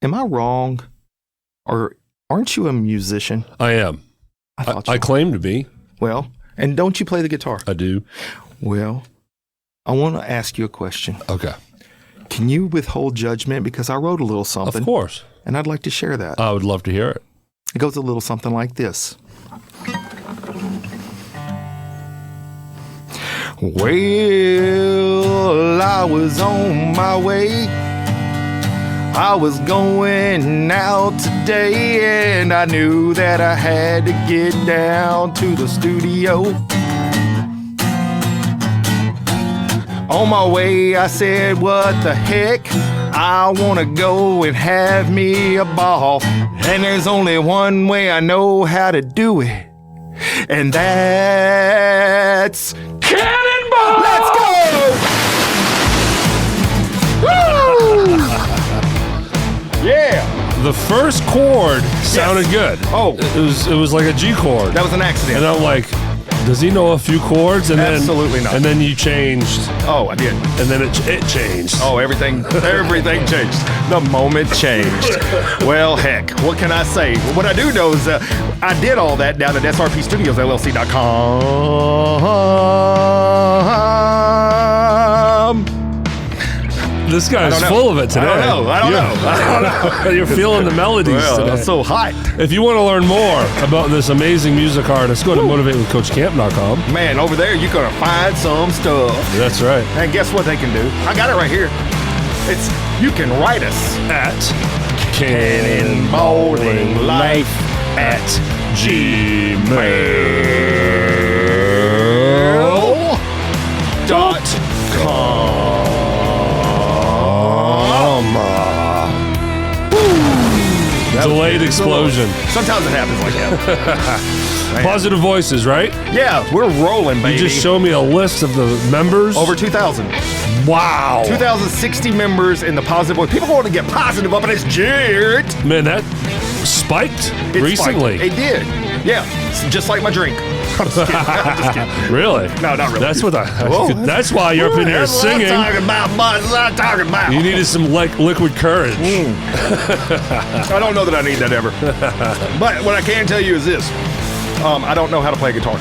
am I wrong? Or aren't you a musician? I am. I claim to be. Well, and don't you play the guitar? I do. Well, I want to ask you a question. Okay. Can you withhold judgment? Because I wrote a little something. Of course. And I'd like to share that. I would love to hear it. It goes a little something like this. Well, I was on my way. I was going out today, and I knew that I had to get down to the studio. On my way, I said, what the heck? I want to go and have me a ball. And there's only one way I know how to do it. And that's Cannonball! Let's go! Woo! Yeah. The first chord sounded good. Oh. It was like a G chord. That was an accident. And I'm like, does he know a few chords? And Absolutely not. And then you changed. Oh, I did. And then it changed. Oh, everything changed. The moment changed. Well, heck, what can I say? What I do know is I did all that down at SRP Studios LLC.com. This guy's full of it today. I don't know. You're feeling the melodies today. I'm so hot. If you want to learn more about this amazing music artist, go to motivatewithcoachcamp.com. Man, over there you're going to find some stuff. That's right. And guess what they can do? I got it right here. You can write us At cannonballinglife@gmail.com. Delayed explosion. Sometimes it happens like that. Positive voices, right? Yeah, we're rolling, baby. You just show me a list of the members. Over 2,000. Wow. 2,060 members in the positive voice. People want to get positive up in his jit. Man, that spiked It recently. spiked. It did. Yeah, it's just like my drink. I'm just kidding. I'm just kidding. Really? No, not really. That's what Whoa. that's why you're up in here That's what singing. I'm talking about, bud. That's what I'm talking about. You needed some liquid courage. I don't know that I need that ever. But what I can tell you is this. I don't know how to play guitar.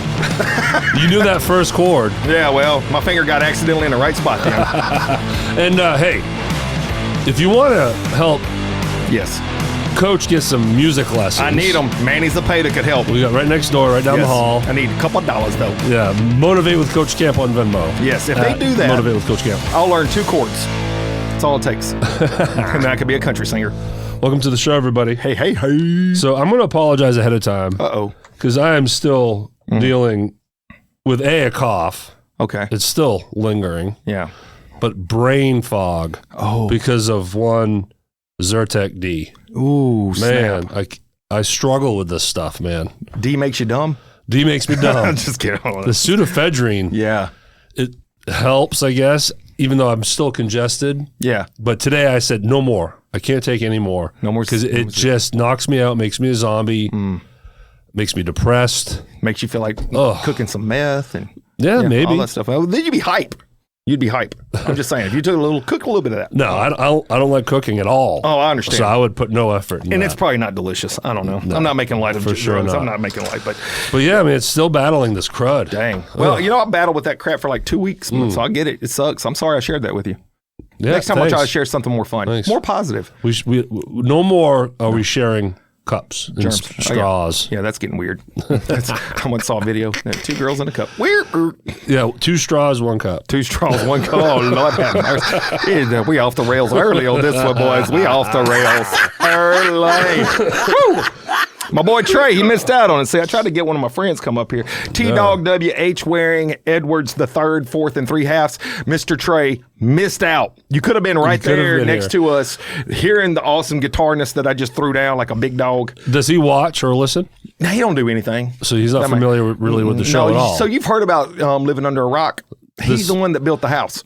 You knew that first chord. Yeah, well, my finger got accidentally in the right spot then. And hey, if you want to help Yes. Coach get some music lessons. I need them. Manny Zapata could help. We got right next door, right down the hall. I need a couple of dollars, though. Yeah, Motivate with Coach Camp on Venmo. Yes, if they do that, Motivate with Coach Camp. I'll learn 2 chords. That's all it takes. And then I could be a country singer. Welcome to the show, everybody. Hey. So I'm going to apologize ahead of time. Uh-oh. Because I am still dealing with a cough. Okay. It's still lingering. Yeah. But brain fog. Oh. Because of one Zyrtec D. Ooh, Man, snap. I struggle with this stuff, man. D makes you dumb? D makes me dumb. I'm just kidding. The pseudoephedrine, Yeah. it helps, I guess, even though I'm still congested. Yeah. But today I said, no more. I can't take any more. No more. Because it just knocks me out, makes me a zombie, makes me depressed. Makes you feel like cooking some meth and Yeah, maybe. all that stuff. Oh, then you'd be hype. You'd be hype. I'm just saying. If you took cook a little bit of that. No, I don't like cooking at all. Oh, I understand. So I would put no effort in And that. it's probably not delicious. I don't know. I'm not making light of For sure drugs. not. I'm not making light, but yeah, I mean, it's still battling this crud. dang. Well, I battled with that crap for like 2 weeks, so I get it. It sucks. I'm sorry I shared that with you. Yeah, Next time thanks. I'll try to share something more fun, Thanks. more positive. We no more are we sharing cups and Germs. straws. Yeah, that's getting weird. I once saw a video. 2 girls in a cup. Weird. Yeah, 2 straws, 1 cup. 2 straws, 1 cup. Oh, Lord have mercy. We off the rails early on this one, boys. We off the rails early. Woo! My boy Trey, he missed out on it. See, I tried to get one of my friends come up here. T-Dog W.H. Waring, Edwards the 3rd, 4th, and 3/2. Mr. Trey missed out. You could have been right there next to us, hearing the awesome guitarness that I just threw down like a big dog. Does he watch or listen? No, he don't do anything. So he's not familiar really with the show at all. So you've heard about living under a rock. He's the one that built the house.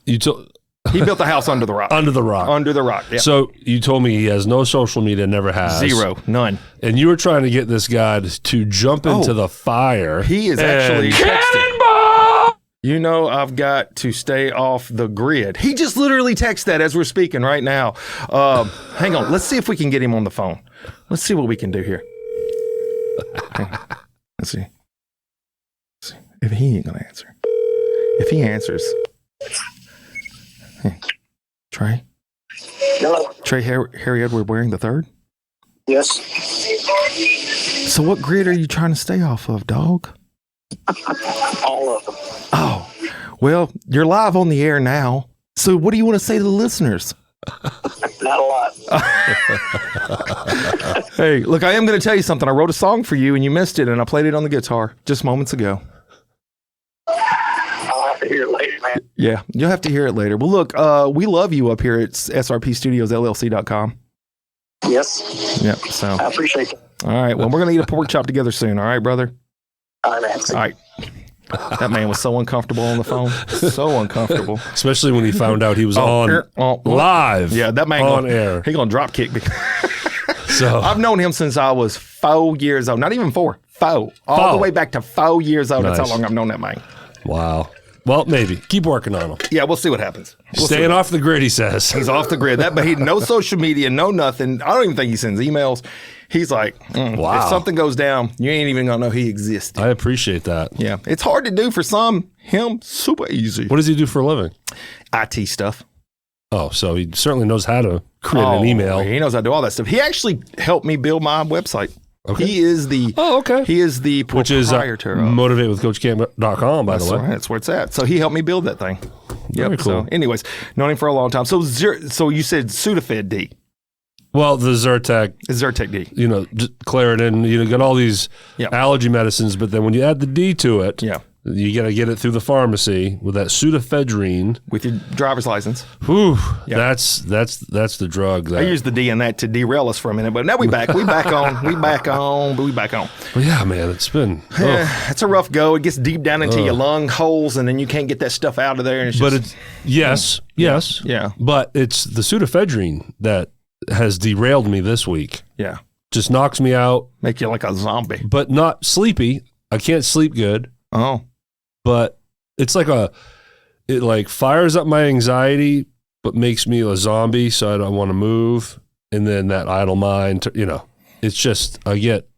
He built the house under the rock. Under the rock. Under the rock, yeah. So you told me he has no social media, never has. 0, none. And you were trying to get this guy to jump into the fire. He is actually texting. Cannonball! You know I've got to stay off the grid. He just literally texted that as we're speaking right now. Hang on. Let's see if we can get him on the phone. Let's see what we can do here. Let's see. If he ain't going to answer. If he answers. Hey, Trey? Hello. Trey Harry Edward Waring the third? Yes. So what grid are you trying to stay off of, dog? All of them. Oh, well, you're live on the air now. So what do you want to say to the listeners? Not a lot. Hey, look, I am going to tell you something. I wrote a song for you and you missed it, and I played it on the guitar just moments ago. I'll have to hear it later, man. Yeah, you'll have to hear it later. Well, look, we love you up here at SRP Studios LLC.com. Yes. Yep, so. I appreciate it. All right, well, we're going to eat a pork chop together soon. All right, brother? All right, man. All right. That man was so uncomfortable on the phone. So uncomfortable. Especially when he found out he was live. Yeah, that man on air. He gonna drop kick me. So I've known him since I was 4 years old. Not even 4. 4. All the way back to 4 years old. Nice. That's how long I've known that man. wow. Well, maybe keep working on him. Yeah, we'll see what happens. Staying off the grid, he says. He's off the grid. But he no social media, no nothing. I don't even think he sends emails. He's like, wow. If something goes down, you ain't even gonna know he exists. I appreciate that. Yeah, it's hard to do for some. Him, super easy. What does he do for a living? IT stuff. Oh, so he certainly knows how to create an email. He knows how to do all that stuff. He actually helped me build my website. Okay. He is the He is the Which is proprietor of motivatewithcoachcam.com, by the way. Right, that's where it's at. So he helped me build that thing. Yep. Very cool. So anyways, known him for a long time. So you said Sudafed D. Well, the Zyrtec, Zyrtec D. Claritin, got all these Yep. allergy medicines, but then when you add the D to it, Yeah. you got to get it through the pharmacy with that pseudoephedrine. With your driver's license. Whew, Yep. that's the drug. I used the D in that to derail us for a minute, but now we back on. We back on. Well, yeah, man, it's been. It's a rough go. It gets deep down into your lung holes, and then you can't get that stuff out of there. And it's But just, yes. Yeah. But it's the pseudoephedrine that has derailed me this week. Yeah. Just knocks me out, Make you like a zombie. but not sleepy. I can't sleep good, Oh. but it's like it like fires up my anxiety, but makes me a zombie. So I don't want to move. And then that idle mind, it's just, I get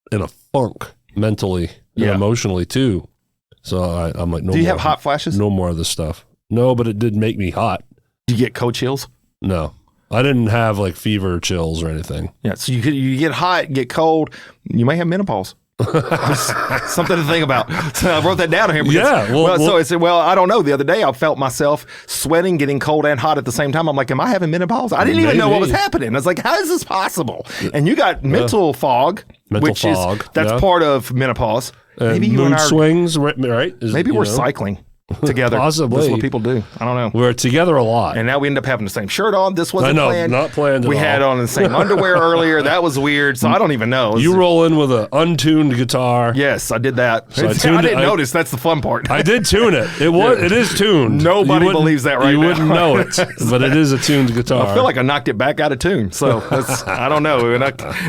in a funk mentally and emotionally too. So I'm like, no. Do you more. have hot flashes? No more of this stuff. No, but it did make me hot. Do you get cold chills? No, I didn't have like fever chills or anything. Yeah, so you get hot, get cold, you may have menopause. Something to think about. So I wrote that down here. Because, so I said, I don't know. The other day I felt myself sweating, getting cold and hot at the same time. I'm like, am I having menopause? I didn't even know what was happening. I was like, how is this possible? And you got mental fog, that's part of menopause. Maybe you mood and swings, right? Maybe we're cycling together. Possibly. That's what people do. I don't know. We're together a lot. And now we end up having the same shirt on. This wasn't planned. Not planned at We all. had on the same underwear earlier. That was weird. So I don't even know. You roll in with an untuned guitar. Yes, I did that. So I didn't notice. That's the fun part. I did tune it. It is tuned. Nobody believes that right now. You wouldn't know it, but it is a tuned guitar. I feel like I knocked it back out of tune. So I don't know.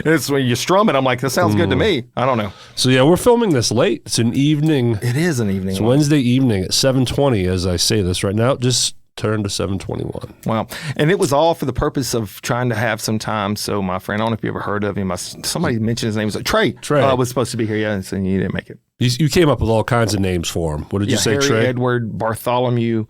It's when you strum it, I'm like, that sounds good to me. I don't know. So yeah, we're filming this late. It's an evening. It is an evening. It's Wednesday evening at 7:20 as I say this right now. Just turned to 7:21. Wow. And it was all for the purpose of trying to have some time. So my friend, I don't know if you ever heard of him. Somebody mentioned his name. Was Trey. Trey. Was supposed to be here. Yeah. And so you didn't make it. You came up with all kinds of names for him. What did you say, Harry Trey? Edward, Bartholomew,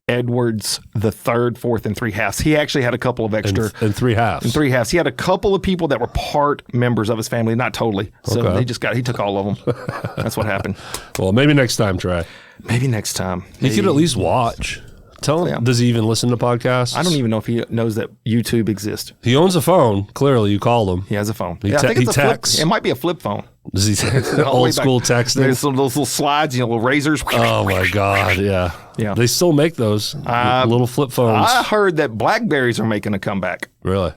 Edwards, the third, fourth, and 3/2. He actually had a couple of extra. And 3/2. And 3/2. He had a couple of people that were part members of his family, not totally. So Okay. he took all of them. That's what happened. Well, maybe next time, Trey. Maybe next time. He could at least watch. Tell him, does he even listen to podcasts? I don't even know if he knows that YouTube exists. He owns a phone. Clearly, you called him. He has a phone. He I think it's a texts. flip. It might be a flip phone. Does he All the way old back. school texting? There's those little slides, little razors. Oh my God, yeah. Yeah. They still make those little flip phones. I heard that Blackberries are making a comeback. Really?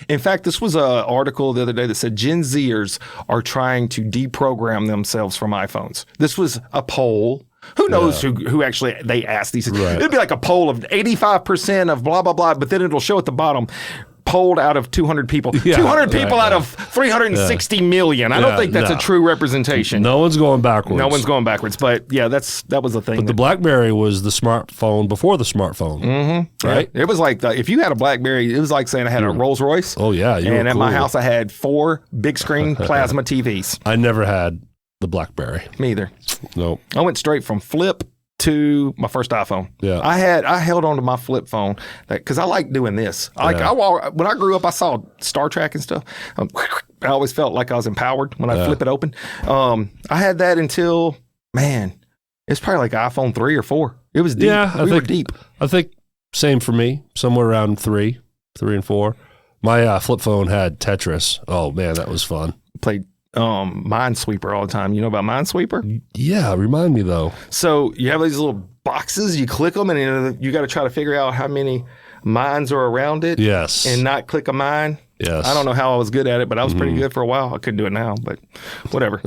In fact, this was an article the other day that said Gen Zers are trying to deprogram themselves from iPhones. This was a poll. Who knows who actually they asked these? Right. It'd be like a poll of 85% of blah, blah, blah, but then it'll show at the bottom, polled out of 200 people. Yeah, 200 people right, out of 360 million. I don't think that's a true representation. No one's going backwards. No one's going backwards. But yeah, that was a thing. But the BlackBerry was the smartphone before the smartphone. Mm-hmm. Right? Yeah. It was like, if you had a BlackBerry, it was like saying I had a Rolls Royce. Oh, yeah. And at my house, I had 4 big screen plasma TVs. I never had the BlackBerry. Me either. Nope. I went straight from flip to my first iPhone. Yeah. I held on to my flip phone because I like doing this. When I grew up, I saw Star Trek and stuff. I always felt like I was empowered when I flip it open. I had that until, man, it's probably like iPhone 3 or 4. It was deep. Yeah, we were deep. I think same for me, somewhere around 3 and 4. My flip phone had Tetris. Oh man, that was fun. Played Minesweeper all the time. You know about Minesweeper? Yeah, remind me though. So you have these little boxes, you click them, and you got to try to figure out how many mines are around it. Yes. And not click a mine. Yes. I don't know how I was good at it, but I was pretty good for a while. I couldn't do it now, but whatever.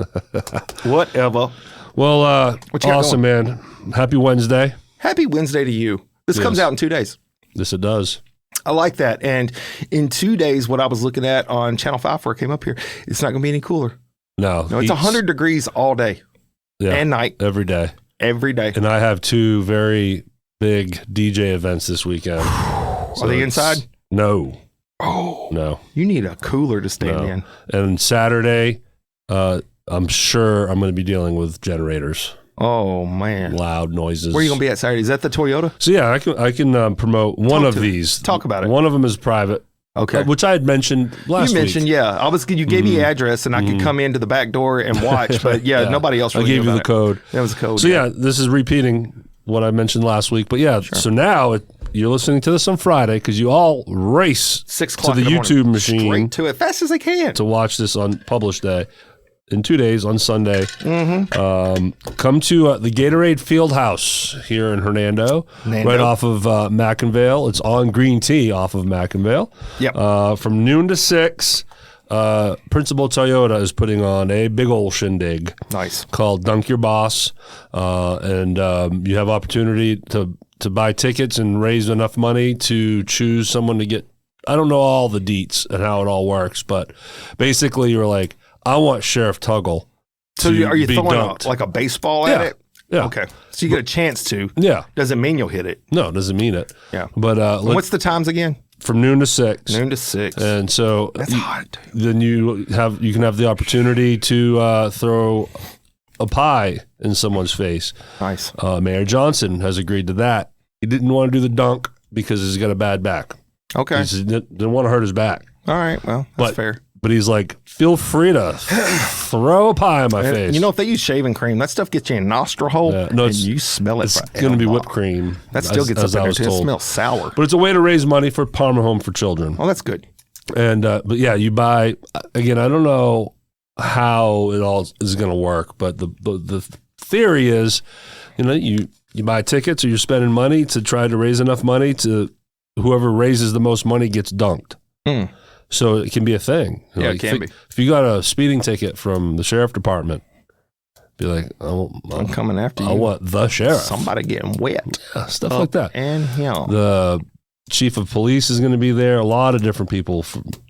Whatever. Well, What you got awesome, man. Happy Wednesday. Happy Wednesday to you. This comes out in 2 days. Yes, it does. I like that. And in 2 days, what I was looking at on Channel 5 before I came up here, it's not going to be any cooler. No, it's 100 degrees all day and night. Every day. Every day. And I have 2 very big DJ events this weekend. Are they inside? No. Oh. No. You need a cooler to stand in. And Saturday, I'm sure I'm going to be dealing with generators. Oh, man. Loud noises. Where are you going to be at Saturday? Is that the Toyota? So, yeah, I can promote one of these. Talk about it. One of them is private. Okay. Which I had mentioned last week. You mentioned, yeah. You gave me the address and I could come into the back door and watch, but nobody else really I gave you the code. That was the code. So, yeah, this is repeating what I mentioned last week. But, yeah, so now you're listening to this on Friday because you all race 6 to o'clock the in the YouTube morning, machine. Straight to it, fast as they can. To watch this on published day. In 2 days, on Sunday. Come to the Gatorade Fieldhouse here in Hernando, right off of Mackinvale. It's on Green Tea off of Mackinvale. Yep. From noon to 6, Principal Toyota is putting on a big old shindig. Nice. Called Dunk Your Boss. And you have opportunity to buy tickets and raise enough money to choose someone to get. I don't know all the deets and how it all works, but basically you're like, I want Sheriff Tuggle. So are you throwing like a baseball at it? Yeah. Okay. So you get a chance to. Yeah. Doesn't mean you'll hit it. No, it doesn't mean it. Yeah. But what's the times again? From noon to 6. Noon to 6. And so that's hot. Then you can have the opportunity to throw a pie in someone's face. Nice. Mayor Johnson has agreed to that. He didn't want to do the dunk because he's got a bad back. Okay. He didn't want to hurt his back. All right. Well, that's fair. But he's like, feel free to throw a pie in my face. You know, if they use shaving cream, that stuff gets you in a nostril hole, and you smell it. It's going to be whipped cream. That still gets up in there, too. It smells sour. But it's a way to raise money for Parma Home for Children. Oh, that's good. And but yeah, you buy, again, I don't know how it all is going to work, but the theory is, you buy tickets or you're spending money to try to raise enough money to whoever raises the most money gets dunked. So it can be a thing. Yeah, it can be. If you got a speeding ticket from the sheriff department, be like, I'm coming after you. I want the sheriff. Somebody getting wet. Yeah, stuff like that. And the chief of police is going to be there. A lot of different people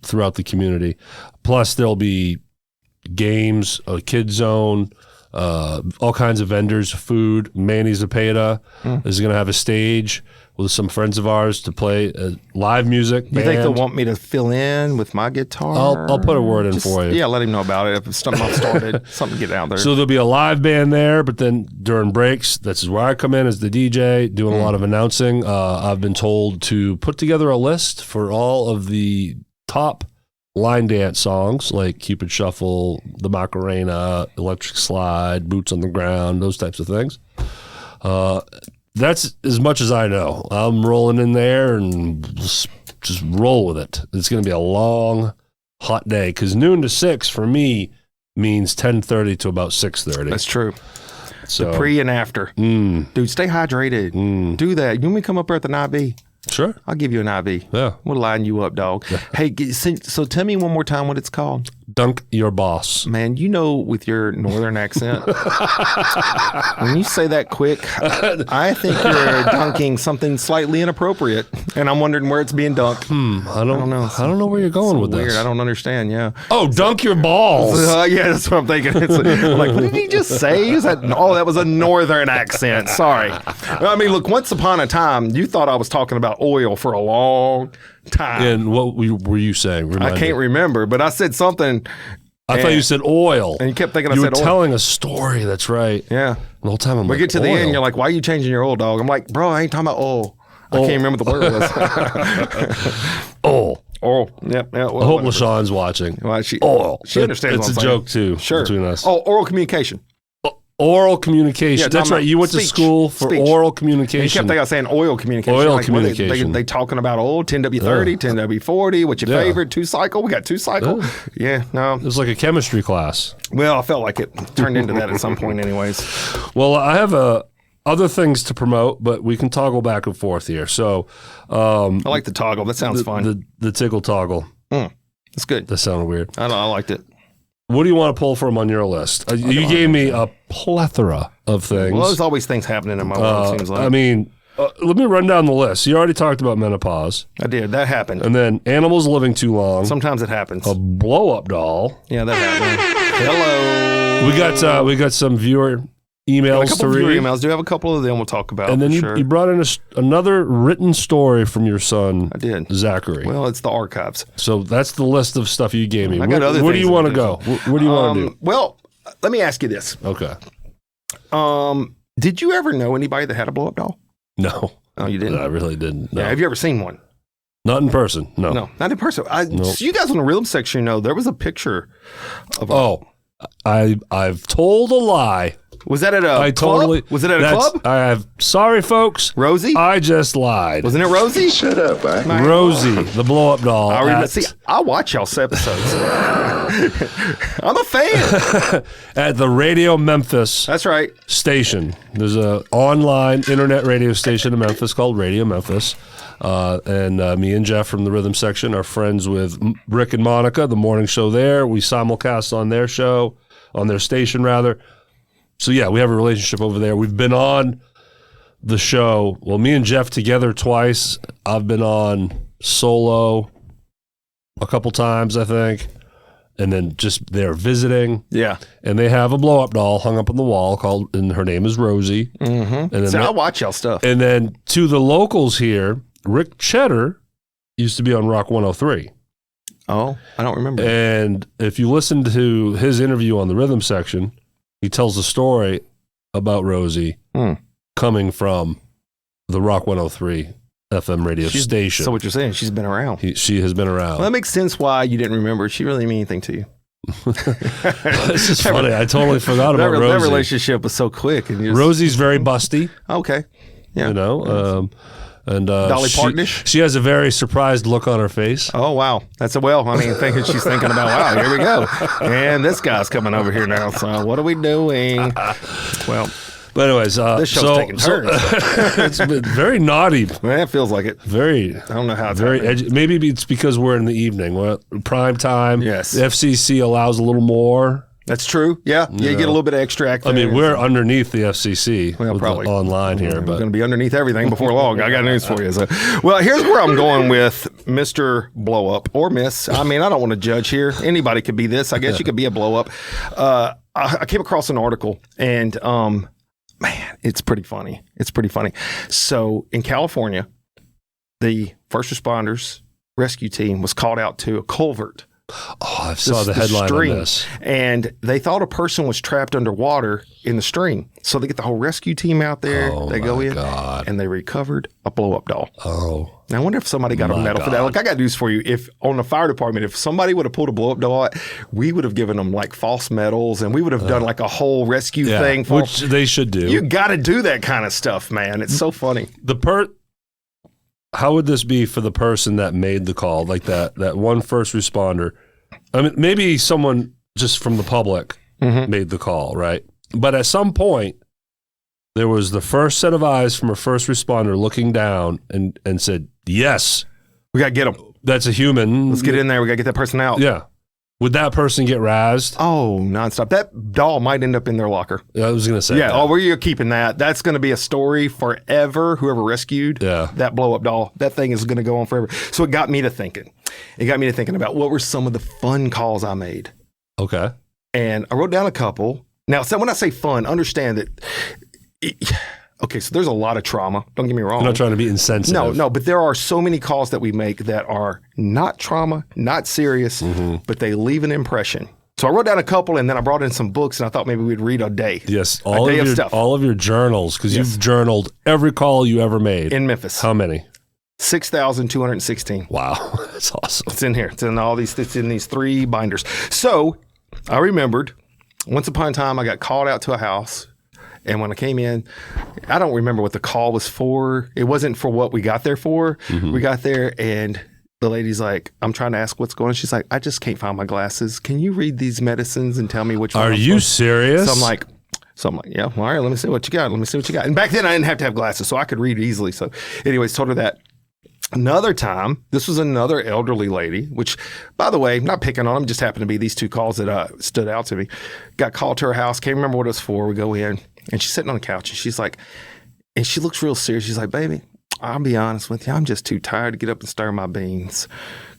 throughout the community. Plus, there'll be games, a kid zone, all kinds of vendors, food. Manny Zepeda is going to have a stage with some friends of ours to play live music. You think they'll want me to fill in with my guitar? I'll put a word in for you. Yeah, let him know about it. If something else started, something get out there. So there'll be a live band there, but then during breaks, this is where I come in as the DJ, doing a lot of announcing. I've been told to put together a list for all of the top line dance songs like Cupid Shuffle, the Macarena, Electric Slide, Boots on the Ground, those types of things. That's as much as I know. I'm rolling in there and just roll with it. It's going to be a long, hot day because noon to 6 for me means 10:30 to about 6:30. That's true. So the pre and after. Dude, stay hydrated. Do that. You want me to come up here with an IV? Sure. I'll give you an IV. Yeah. We'll line you up, dog. Hey, so tell me one more time what it's called. dunk your boss. Man, with your northern accent, when you say that quick, I think you're dunking something slightly inappropriate, and I'm wondering where it's being dunked. I don't know. I don't know where you're going with Weird. this. I don't understand. Yeah. Oh, dunk your balls. Yeah, that's what I'm thinking. I'm like, what did he just say? That was a northern accent. Sorry. I mean, look, once upon a time, you thought I was talking about oil for a long time. And what were you saying? I can't remember, but I said something. I thought you said oil. And you kept thinking I you said were oil. telling a story. That's right. Yeah. The whole time I'm We like, get to the oil. end, you're like, why are you changing your oil, dog? I'm like, bro, I ain't talking about oil. I can't remember the word was. Oil. Oil. Yep. Yeah, well, I hope whatever. LaShawn's watching. Well, she It- understands It's what a I'm saying. joke, too, Sure. between us. Oh, oral communication. Oral communication. Yeah, That's talking right. You went about to school for speech. oral And you communication. kept thinking I was saying oil communication. Oil Like, what, communication. They talking about oil, 10W30, 10W40, what's your Yeah. favorite, 2-cycle? We got 2-cycle. Yeah, no. It was like a chemistry class. Well, I felt like it turned into that at some point anyways. Well, I have other things to promote, but we can toggle back and forth here. So I like the toggle. That sounds fun. the tickle toggle. That's good. That sounded weird. I liked it. What do you want to pull from on your list? You gave me a plethora of things. Well, there's always things happening in my world, it seems like. I mean, let me run down the list. You already talked about menopause, I did. That happened. and then animals living too long, Sometimes it happens. a blow-up doll. Yeah, that happened. Hello. We got some viewer A emails to couple of read, viewer emails. Do have a couple of them we'll talk about. and then for you, sure. you brought in another written story from your son, I did. Zachary. Well, it's the archives. So that's the list of stuff you gave me. I got other where do things you want to in go? there. Where do you want to do? Well, let me ask you this. Okay. Did you ever know anybody that had a blow-up doll? No, Oh, you didn't? I really didn't. No. Yeah. Have you ever seen one? Not in person. No. No, not in person. Nope. So you guys on the rhythm section know there was a picture of a... Oh, I've told a lie. Was that at a I club? totally. Was it at a club? Sorry, folks. Rosie? I just lied. Wasn't it Rosie? Shut up, man. Rosie, the blow-up doll. I remember. at- See, I watch y'all's episodes. I'm a fan. at the Radio Memphis That's right. station. There's a online internet radio station in Memphis called Radio Memphis. And me and Jeff from the rhythm section are friends with Rick and Monica, the morning show there. We simulcast on their show, on their station rather. So yeah, we have a relationship over there. We've been on the show. Well, me and Jeff together twice. I've been on solo a couple times, I think. And then just they're visiting. Yeah. And they have a blow-up doll hung up on the wall and her name is Rosie. Mm-hmm. And then See, I watch y'all stuff. and then to the locals here, Rick Cheddar used to be on Rock 103. Oh, I don't remember. And if you listen to his interview on the rhythm section, he tells a story about Rosie coming from the Rock 103 FM radio station. So what you're saying, she's been around. She has been around. Well, that makes sense why you didn't remember. She really didn't mean anything to you. This is funny. I totally forgot about Rosie. That relationship was so quick. And Rosie's very busty, okay. Yeah. you know. And Dolly Partonish? she has a very surprised look on her face. Oh, wow. That's thinking she's thinking about, wow, here we go. And this guy's coming over here now. So what are we doing? Well, But anyways, this show's taking turns. it's been very naughty. Man, it feels like it. Very. I don't know how it's Very happening. maybe it's because we're in the evening. We're prime time. Yes. The FCC allows a little more. That's true. Yeah. Yeah, you get a little bit of extract. I mean, we're underneath the FCC Well, with probably. the online here, We're but going to be underneath everything before long. I got news for you. So, well, here's where I'm going with Mr. Blow Up or Miss. I mean, I don't want to judge here. Anybody could be this. I guess you could be a blow up. I came across an article and, man, it's pretty funny. It's pretty funny. So in California, the first responders rescue team was called out to a culvert. I saw the headline stream, on this. and they thought a person was trapped underwater in the stream. So they get the whole rescue team out there. Oh, they go my in, God. and they recovered a blow-up doll. Oh, Now, I wonder if somebody got a My medal for that. God. Like, I got news for you. If on the fire department, if somebody would have pulled a blow-up doll out, we would have given them like false medals, and we would have done like a whole rescue yeah, thing for which they should do. You got to do that kind of stuff, man. It's so funny. How would this be for the person that made the call, like that one first responder? I mean, maybe someone just from the public made the call, right? But at some point, there was the first set of eyes from a first responder looking down and said, yes, We got to get them. that's a human. Let's get in there. We got to get that person out. Yeah. Would that person get razzed? Oh, nonstop. That doll might end up in their locker. I was going to say Yeah, that. oh, where you're keeping that. That's going to be a story forever. Whoever rescued that blow-up doll, that thing is going to go on forever. So it got me to thinking. It got me to thinking about what were some of the fun calls I made. Okay. And I wrote down a couple. Now, so when I say fun, understand that... Okay, so there's a lot of trauma. Don't get me wrong. I'm not trying to be insensitive. No, but there are so many calls that we make that are not trauma, not serious, but they leave an impression. So I wrote down a couple, and then I brought in some books, and I thought maybe we'd read a day. Yes, all of your journals, because you've journaled every call you ever made. In Memphis. How many? 6,216. Wow, that's awesome. It's in here. It's in all these. It's in these 3 binders. So I remembered once upon a time I got called out to a house. And when I came in, I don't remember what the call was for. It wasn't for what we got there for. We got there and the lady's like, I'm trying to ask what's going on. She's like, I just can't find my glasses. Can you read these medicines and tell me which one? Are you serious? So I'm like, yeah, well, all right, let me see what you got. And back then I didn't have to have glasses, so I could read easily. So anyways, told her that. Another time, this was another elderly lady, which, by the way, not picking on them, just happened to be these 2 calls that stood out to me. Got called to her house, can't remember what it was for. We go in, and she's sitting on the couch, and she's like, and she looks real serious. She's like, baby, I'll be honest with you, I'm just too tired to get up and stir my beans.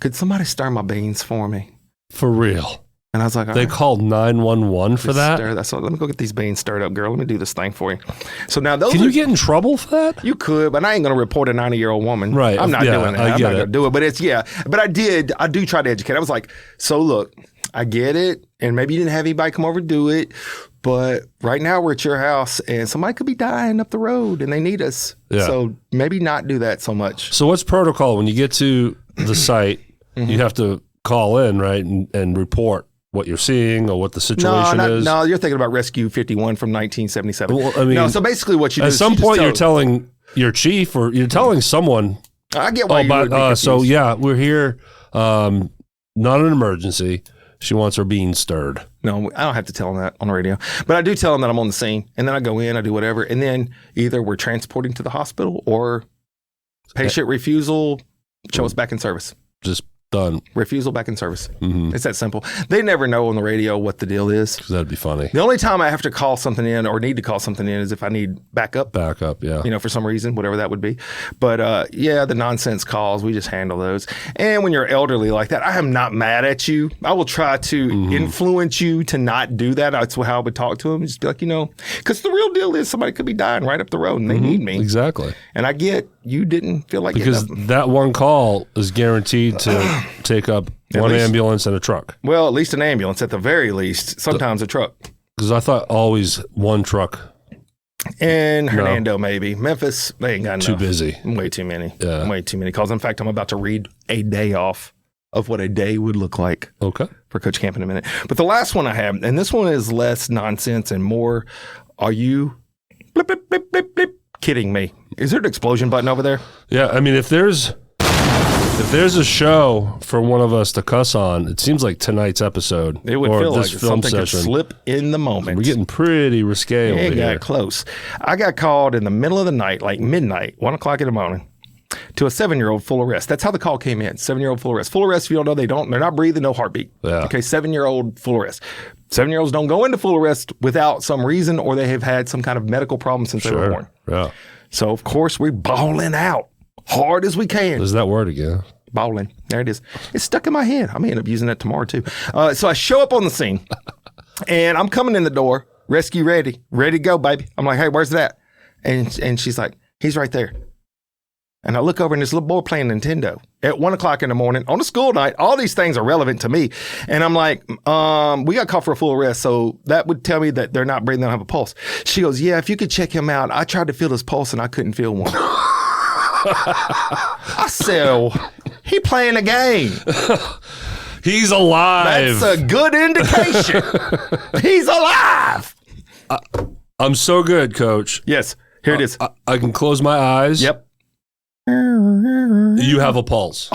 Could somebody stir my beans for me? For real? And I was like, all they right. Called 911 for that? So let me go get these beans stirred up, girl. Let me do this thing for you. So now those Can you get in trouble for that? You could, but I ain't going to report a 90-year-old woman. Right. I'm not doing that. I'm not going to do it. But but I do try to educate. I was like, so look, I get it. And maybe you didn't have anybody come over to do it. But right now we're at your house and somebody could be dying up the road and they need us. Yeah. So maybe not do that so much. So what's protocol when you get to the site? You have to call in, right, and report what you're seeing or what the situation is? No, you're thinking about Rescue 51 from 1977. Well, I mean, no, so basically what you do at is some point you're telling your chief or you're telling someone. I get why you would be confused. So yeah, we're here. Not an emergency. She wants her beans stirred. No, I don't have to tell them that on the radio. But I do tell them that I'm on the scene. And then I go in, I do whatever. And then either we're transporting to the hospital or patient refusal, show us back in service. Just done. Refusal back in service. It's that simple. They never know on the radio what the deal is. Because that'd be funny. The only time I have to call something in or need to call something in is if I need backup. Backup, yeah. For some reason, whatever that would be. But yeah, the nonsense calls, we just handle those. And when you're elderly like that, I am not mad at you. I will try to influence you to not do that. That's how I would talk to them. Just be like, because the real deal is somebody could be dying right up the road and they need me. Exactly. And I get you didn't feel like because that one call is guaranteed to take up one ambulance and a truck. Well, at least an ambulance at the very least. Sometimes a truck. Because I thought always one truck. And Hernando, maybe. Memphis, they ain't got enough. Too busy. Way too many. Yeah. Way too many calls. In fact, I'm about to read a day off of what a day would look like. Okay. For Coach Camp in a minute. But the last one I have, and this one is less nonsense and more, are you blip, blip, blip, blip, blip, kidding me? Is there an explosion button over there? Yeah, I mean, if there's a show for one of us to cuss on, it seems like tonight's episode. It would feel like something could slip in the moment. We're getting pretty risque over here. It got close. I got called in the middle of the night, like midnight, 1 o'clock in the morning, to a 7-year-old full arrest. That's how the call came in. 7-year-old full arrest. Full arrest, if you don't know, they're not breathing, no heartbeat. Yeah. Okay, 7-year-old full arrest. 7-year-olds don't go into full arrest without some reason or they have had some kind of medical problem since they were born. Yeah. So, of course, we're bawling out hard as we can. There's that word again. Bawling. There it is. It's stuck in my head. I may end up using that tomorrow, too. So I show up on the scene, and I'm coming in the door, rescue ready to go, baby. I'm like, hey, where's that? And she's like, he's right there. And I look over, and this little boy playing Nintendo at 1 o'clock in the morning on a school night. All these things are relevant to me. And I'm like, we got called for a full arrest, so that would tell me that they're not breathing, they don't have a pulse. She goes, yeah, if you could check him out. I tried to feel his pulse, and I couldn't feel one. I said, he playing a game. He's alive. That's a good indication. He's alive. I'm so good, Coach. Yes, here it is. I can close my eyes. Yep. You have a pulse.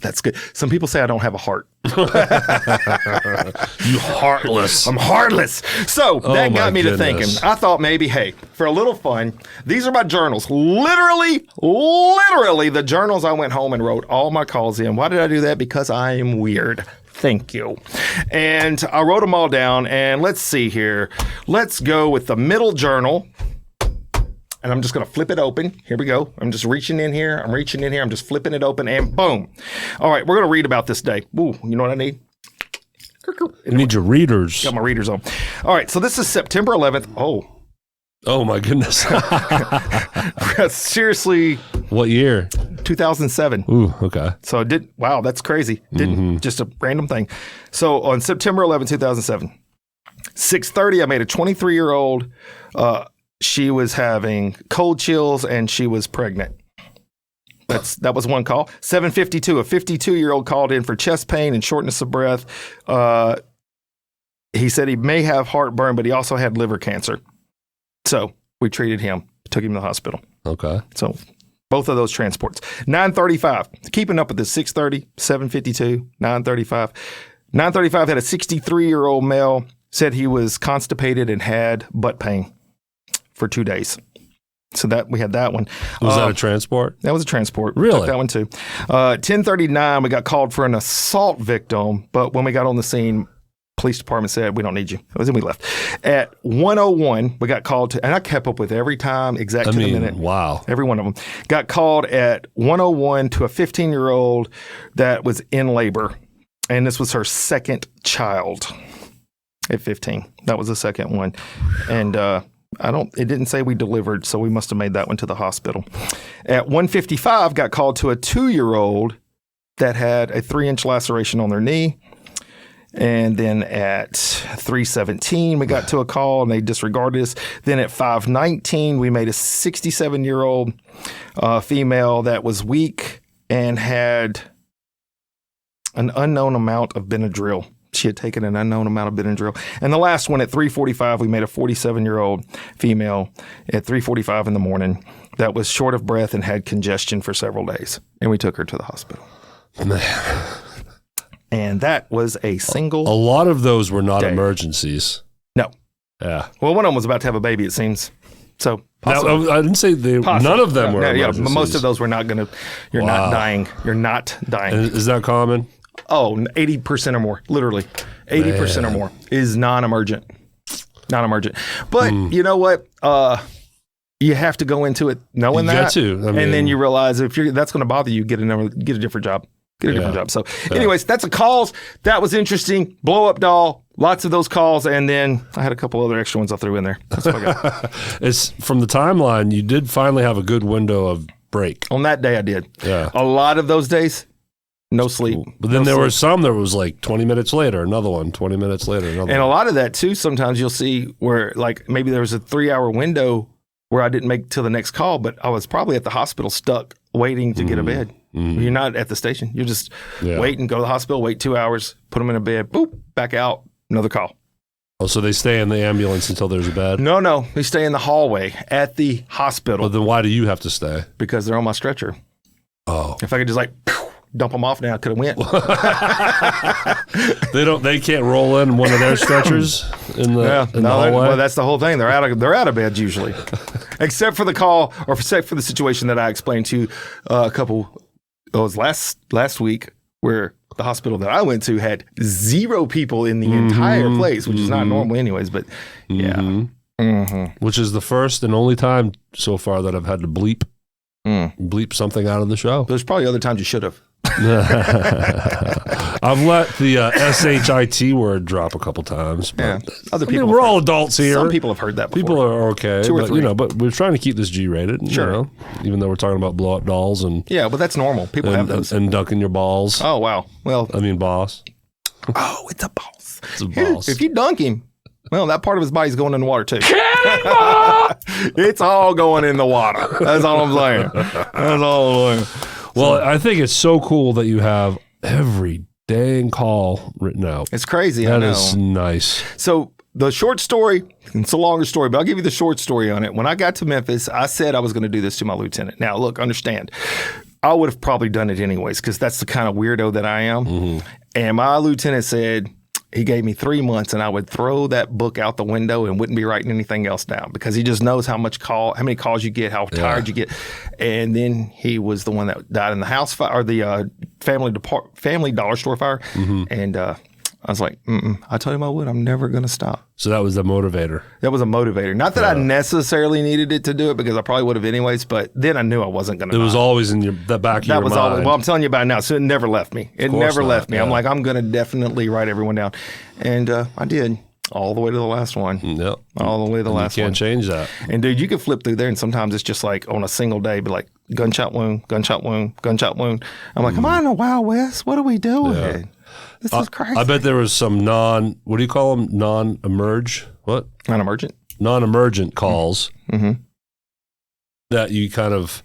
That's good. Some people say I don't have a heart. You heartless. I'm heartless. So that my got me to thinking. goodness. I thought maybe, hey, for a little fun, these are my journals. Literally the journals I went home and wrote all my calls in. Why did I do that? Because I am weird. Thank you. And I wrote them all down. And let's see here. Let's go with the middle journal. And I'm just going to flip it open. Here we go. I'm just reaching in here. I'm just flipping it open and boom. All right. We're going to read about this day. Ooh, you know what I need? You need your readers. Got my readers on. All right. So this is September 11th. Oh my goodness. Seriously, What year? 2007. Ooh, okay. So it did. Wow, that's crazy. Didn't just a random thing. So on September 11, 2007, 6:30, I made a 23-year-old. She was having cold chills and she was pregnant. That was one call. 7:52, a 52-year-old called in for chest pain and shortness of breath. He said he may have heartburn, but he also had liver cancer. So we treated him, took him to the hospital. Okay. So both of those transports. 9:35, keeping up with the 6:30, 7:52, 9:35. 9:35 had a 63-year-old male, said he was constipated and had butt pain for 2 days. So that we had that one. Was that a transport? That was a transport. Really? Took that one too. 10:39, we got called for an assault victim, but when we got on the scene, police department said, we don't need you. Then we left. At 1:01, we got called to, and I kept up with every time, exact to the minute. Wow. Every one of them. Got called at 1:01 to a 15-year-old that was in labor. And this was her second child at 15. That was the second one. And it didn't say we delivered, so we must have made that one to the hospital. At 1:55, got called to a 2-year-old that had a 3-inch laceration on their knee. And then at 3:17, we got to a call and they disregarded us. Then at 5:19, we made a 67-year-old female that was weak and had an unknown amount of Benadryl. She had taken an unknown amount of Benadryl. And the last one at 3:45, we made a 47-year-old female at 3:45 in the morning that was short of breath and had congestion for several days. And we took her to the hospital. Man. And that was a single A lot of those were not day. Emergencies. No. Yeah. Well, one of them was about to have a baby, it seems. So Now, I didn't say none of them were emergencies. but most of those were not going to, you're not dying. You're not dying. And is that common? Oh, 80% or more, literally. 80% or more is non-emergent. Non-emergent. But you know what? You have to go into it knowing You that. got to. I mean, and then you realize if that's going to bother you, get a different job. Get a different job. So anyways, that's a calls. That was interesting. Blow up doll. Lots of those calls. And then I had a couple other extra ones I threw in there. That's what I got. It's from the timeline, you did finally have a good window of break. On that day I did. Yeah. A lot of those days, no sleep. But then there were some that was like 20 minutes later, another one, 20 minutes later, another And one. a lot of that too, sometimes you'll see where like maybe there was a 3-hour window where I didn't make till the next call, but I was probably at the hospital stuck waiting to get a bed. You're not at the station. You're just waiting, go to the hospital, wait 2 hours, put them in a bed, boop, back out, another call. Oh, so they stay in the ambulance until there's a bed? No, they stay in the hallway at the hospital Well, then why do you have to stay? because they're on my stretcher. Oh. If I could just like dump them off now, I could have went. They can't roll in one of their stretchers in the hallway? Well, that's the whole thing. They're out of bed usually, except for the call or except for the situation that I explained to you a couple. It was last week where the hospital that I went to had 0 people in the entire place, which is not normal anyways. But yeah, Which is the first and only time so far that I've had to bleep something out of the show. there's probably other times you should have. I've let the SHIT word drop a couple times. But Yeah, other I mean, people. we're all adults here. Some people have heard that before. People are okay, 2 or but 3. but we're trying to keep this G-rated. Sure. You know, even though we're talking about blow up dolls and Yeah, but that's normal. People have those. and dunking your balls. Oh wow. Well, I mean, boss. oh, it's a boss. It's a boss. If you dunk him, well, that part of his body's going in the water too. It's all going in the water. That's all I'm saying. That's all I'm saying. Well, I think it's so cool that you have every dang call written out. It's crazy. I That know. is nice. So the short story, it's a longer story, but I'll give you the short story on it. When I got to Memphis, I said I was going to do this to my lieutenant. Now, look, understand. I would have probably done it anyways because that's the kind of weirdo that I am. And my lieutenant said he gave me 3 months and I would throw that book out the window and wouldn't be writing anything else down because he just knows how many calls you get, how tired you get. And then he was the one that died in the house fire or the family dollar store fire. And I was like, I told him I would. I'm never going to stop. So that was the motivator. That was a motivator. Not that I necessarily needed it to do it because I probably would have anyways, but then I knew I wasn't going to. It was always in the back of your mind. Always, well, I'm telling you about it now. So it never left me. It never left me. Yeah. I'm like, I'm going to definitely write everyone down. And I did. All the way to the last one. Yep. All the way to the last one. You can't change that. And dude, you can flip through there and sometimes it's just like on a single day, be like gunshot wound, gunshot wound, gunshot wound. I'm like, am I in the Wild West? What are we doing? Yeah. This is crazy. I bet there was some what do you call them? Non-emerge? What? Non-emergent. Non-emergent calls that you kind of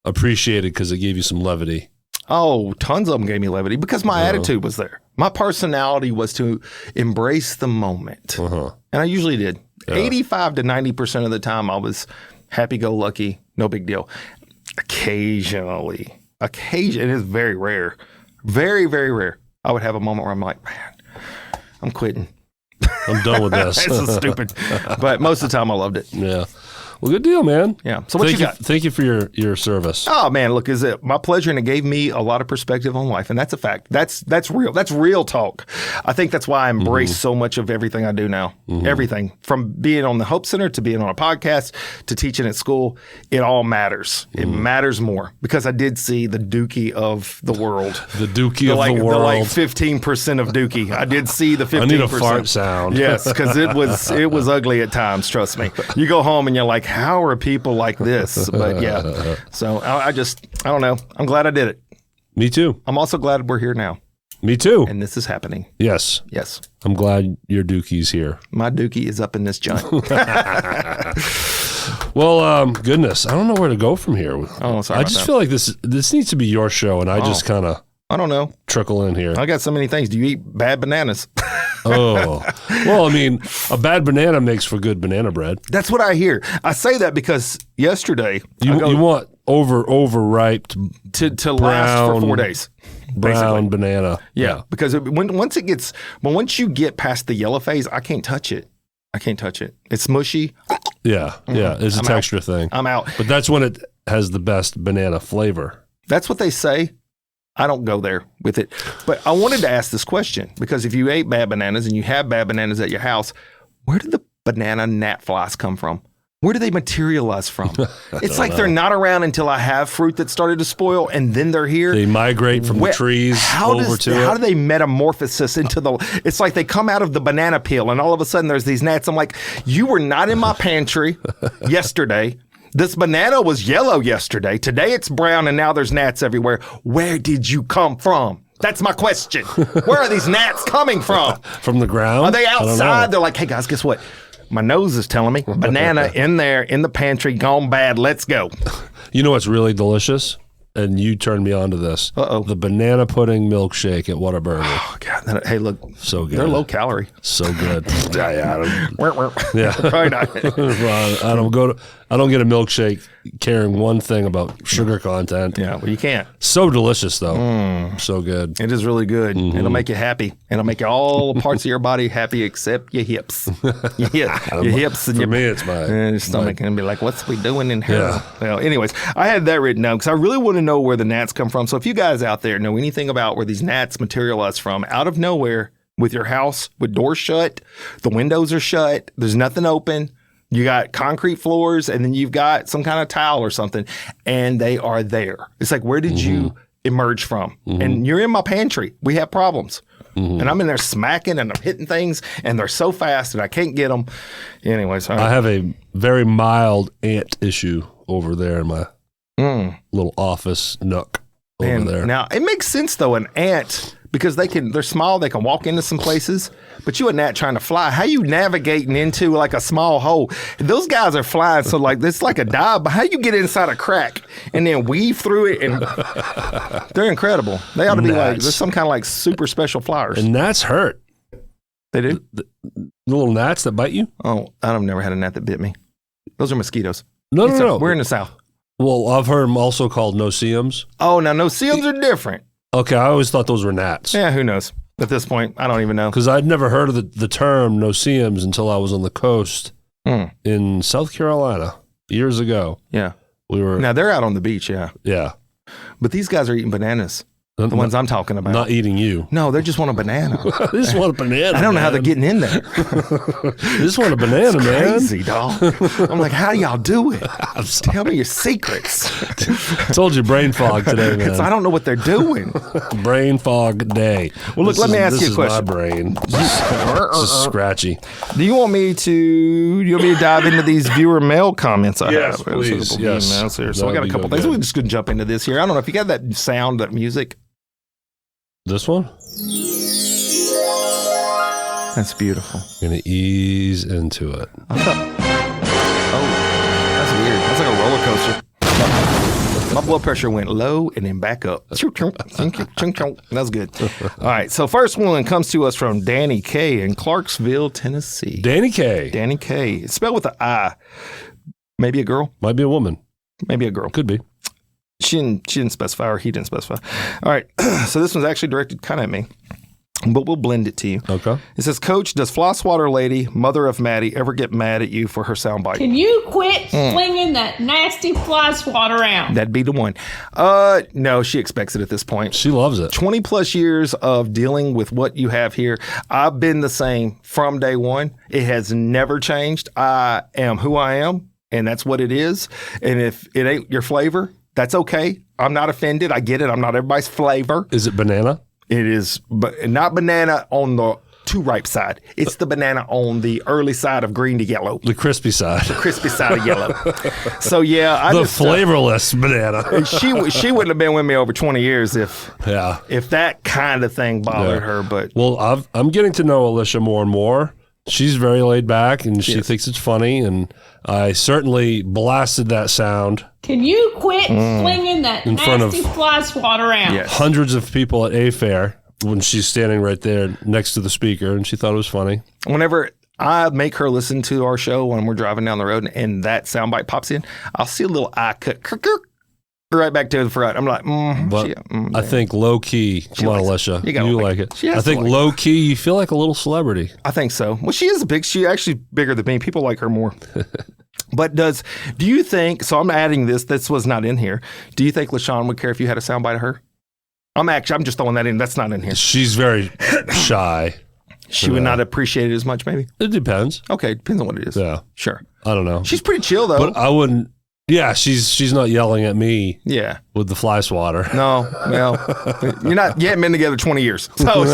appreciated because it gave you some levity. Oh, tons of them gave me levity because my attitude was there. My personality was to embrace the moment. And I usually did. 85 to 90% of the time, I was happy-go-lucky, no big deal. Occasionally, it is very rare, very, very rare. I would have a moment where I'm like, man, I'm quitting. I'm done with this. This is stupid. But most of the time, I loved it. Yeah. Well, good deal, man. Yeah. So what you got? Thank you for your service. Oh man, look, is it my pleasure, and it gave me a lot of perspective on life, and that's a fact. That's real. That's real talk. I think that's why I embrace so much of everything I do now. Everything from being on the Hope Center to being on a podcast to teaching at school, it all matters. It matters more because I did see the Dookie of the world. The Dookie of the world. The like 15% of Dookie. I did see the 15%. I need a fart sound. Yes, because it was ugly at times. Trust me. You go home and you're like, how are people like this? But yeah, so I don't know. I'm glad I did it. Me too. I'm also glad we're here now. Me too. And this is happening. Yes. Yes. I'm glad your Dookie's here. My Dookie is up in this joint. Well, goodness, I don't know where to go from here. Oh, sorry. I just feel like this needs to be your show, and I just kind of I don't know. Trickle in here. I got so many things. Do you eat bad bananas? Oh, well, I mean, a bad banana makes for good banana bread. That's what I hear. I say that because yesterday you want overripe to last for 4 days. Brown banana. Yeah, because once you get past the yellow phase, I can't touch it. It's mushy. Yeah, yeah. It's a texture thing. I'm out. But that's when it has the best banana flavor. That's what they say. I don't go there with it. But I wanted to ask this question because if you ate bad bananas and you have bad bananas at your house, where did the banana gnat flies come from? Where do they materialize from? It's like they're not around until I have fruit that started to spoil and then they're here. They migrate from the trees over to it. How do they metamorphosis into it's like they come out of the banana peel and all of a sudden there's these gnats. I'm like, you were not in my pantry yesterday. This banana was yellow yesterday. Today it's brown and now there's gnats everywhere. Where did you come from? That's my question. Where are these gnats coming from? From the ground? Are they outside? They're like, hey guys, guess what? My nose is telling me banana in there in the pantry gone bad. Let's go. You know what's really delicious? And you turned me on to this. Uh-oh. The banana pudding milkshake at Whataburger. Oh, God. Hey, look. So good. They're low calorie. So good. Yeah. Probably not. Well, I don't get a milkshake caring one thing about sugar content. Yeah, well, you can't. So delicious, though. So good. It is really good. It'll make you happy. It'll make all the parts of your body happy except your hips. Your hips and For me, it's your stomach. And be like, what's we doing in here? Yeah. Well, anyways, I had that written down because I really want to know where the gnats come from. So if you guys out there know anything about where these gnats materialize from, out of nowhere, with your house, with doors shut, the windows are shut, there's nothing open, you got concrete floors, and then you've got some kind of tile or something, and they are there. It's like, where did you emerge from? And you're in my pantry. We have problems. And I'm in there smacking and I'm hitting things, and they're so fast and I can't get them. Anyways. I have a very mild ant issue over there in my little office nook over there. Now, it makes sense, though, an ant, because they're small, they can walk into some places, but you a gnat trying to fly. How you navigating into like a small hole? Those guys are flying, so like it's like a dive, but how you get inside a crack and then weave through it? And they're incredible. They ought to be like, there's some kind of like super special flyers. And gnats hurt. They do? The little gnats that bite you? Oh, I've never had a gnat that bit me. Those are mosquitoes. No. We're in the South. Well, I've heard them also called no-see-ums. Oh, now no-see-ums are different. Okay, I always thought those were gnats. Yeah, who knows? At this point, I don't even know. Because I'd never heard of the term no-see-ums until I was on the coast in South Carolina years ago. Yeah. We were. Now, they're out on the beach, yeah. Yeah. But these guys are eating bananas. The ones I'm talking about. Not eating you. No, they just want a banana. They just want a banana. I don't know how they're getting in there. They just want a banana, man. Crazy, dog. I'm like, how do y'all do it? Tell me your secrets. I told you brain fog today, man. I don't know what they're doing. Brain fog day. Well, look, let me ask you a question. This is my brain. This is scratchy. Do you want me to dive into these viewer mail comments I Yes, have? please. Yes. Emails here. So I got a couple things. We're just going to jump into this here. I don't know if you got that sound, that music. This one? That's beautiful. Gonna ease into it. That's weird. That's like a roller coaster. My blood pressure went low and then back up. That's good. All right. So first one comes to us from Danny K in Clarksville, Tennessee. Danny K. Danny K. It's spelled with an I. Maybe a girl. Might be a woman. Maybe a girl. Could be. She didn't specify, or he didn't specify. All right. So this one's actually directed kind of at me, but we'll blend it to you. Okay. It says, Coach, does Flosswater Lady, mother of Maddie, ever get mad at you for her soundbite? Can you quit slinging that nasty fly swat around? That'd be the one. No, she expects it at this point. She loves it. 20 plus years of dealing with what you have here. I've been the same from day one. It has never changed. I am who I am, and that's what it is. And if it ain't your flavor, that's okay. I'm not offended. I get it. I'm not everybody's flavor. Is it banana? It is, but not banana on the too ripe side. It's the banana on the early side of green to yellow. The crispy side. The crispy side of yellow. So yeah, The flavorless banana. she wouldn't have been with me over 20 years if that kind of thing bothered her. But well, I'm getting to know Alicia more and more. She's very laid back, and she thinks it's funny, and I certainly blasted that sound. Can you quit slinging that In front of- nasty fly swat around? Yes. Hundreds of people at A Fair when she's standing right there next to the speaker, and she thought it was funny. whenever I make her listen to our show when we're driving down the road and that soundbite pops in, I'll see a little eye cut right back to the front. I'm like, But I think low key, come on, Alicia, You gotta you like like it. it. She has I to think like it. low key, you feel like a little celebrity. I think so. Well, she actually bigger than me. People like her more. But do you think, so I'm adding this was not in here. Do you think LaShawn would care if you had a soundbite of her? I'm just throwing that in. That's not in here. She's very shy. She would not appreciate it as much, maybe? It depends. Okay, depends on what it is. Yeah. Sure. I don't know. She's pretty chill, though. But I wouldn't. Yeah, she's not yelling at me Yeah. with the fly swatter. No, well, you haven't been together 20 years. So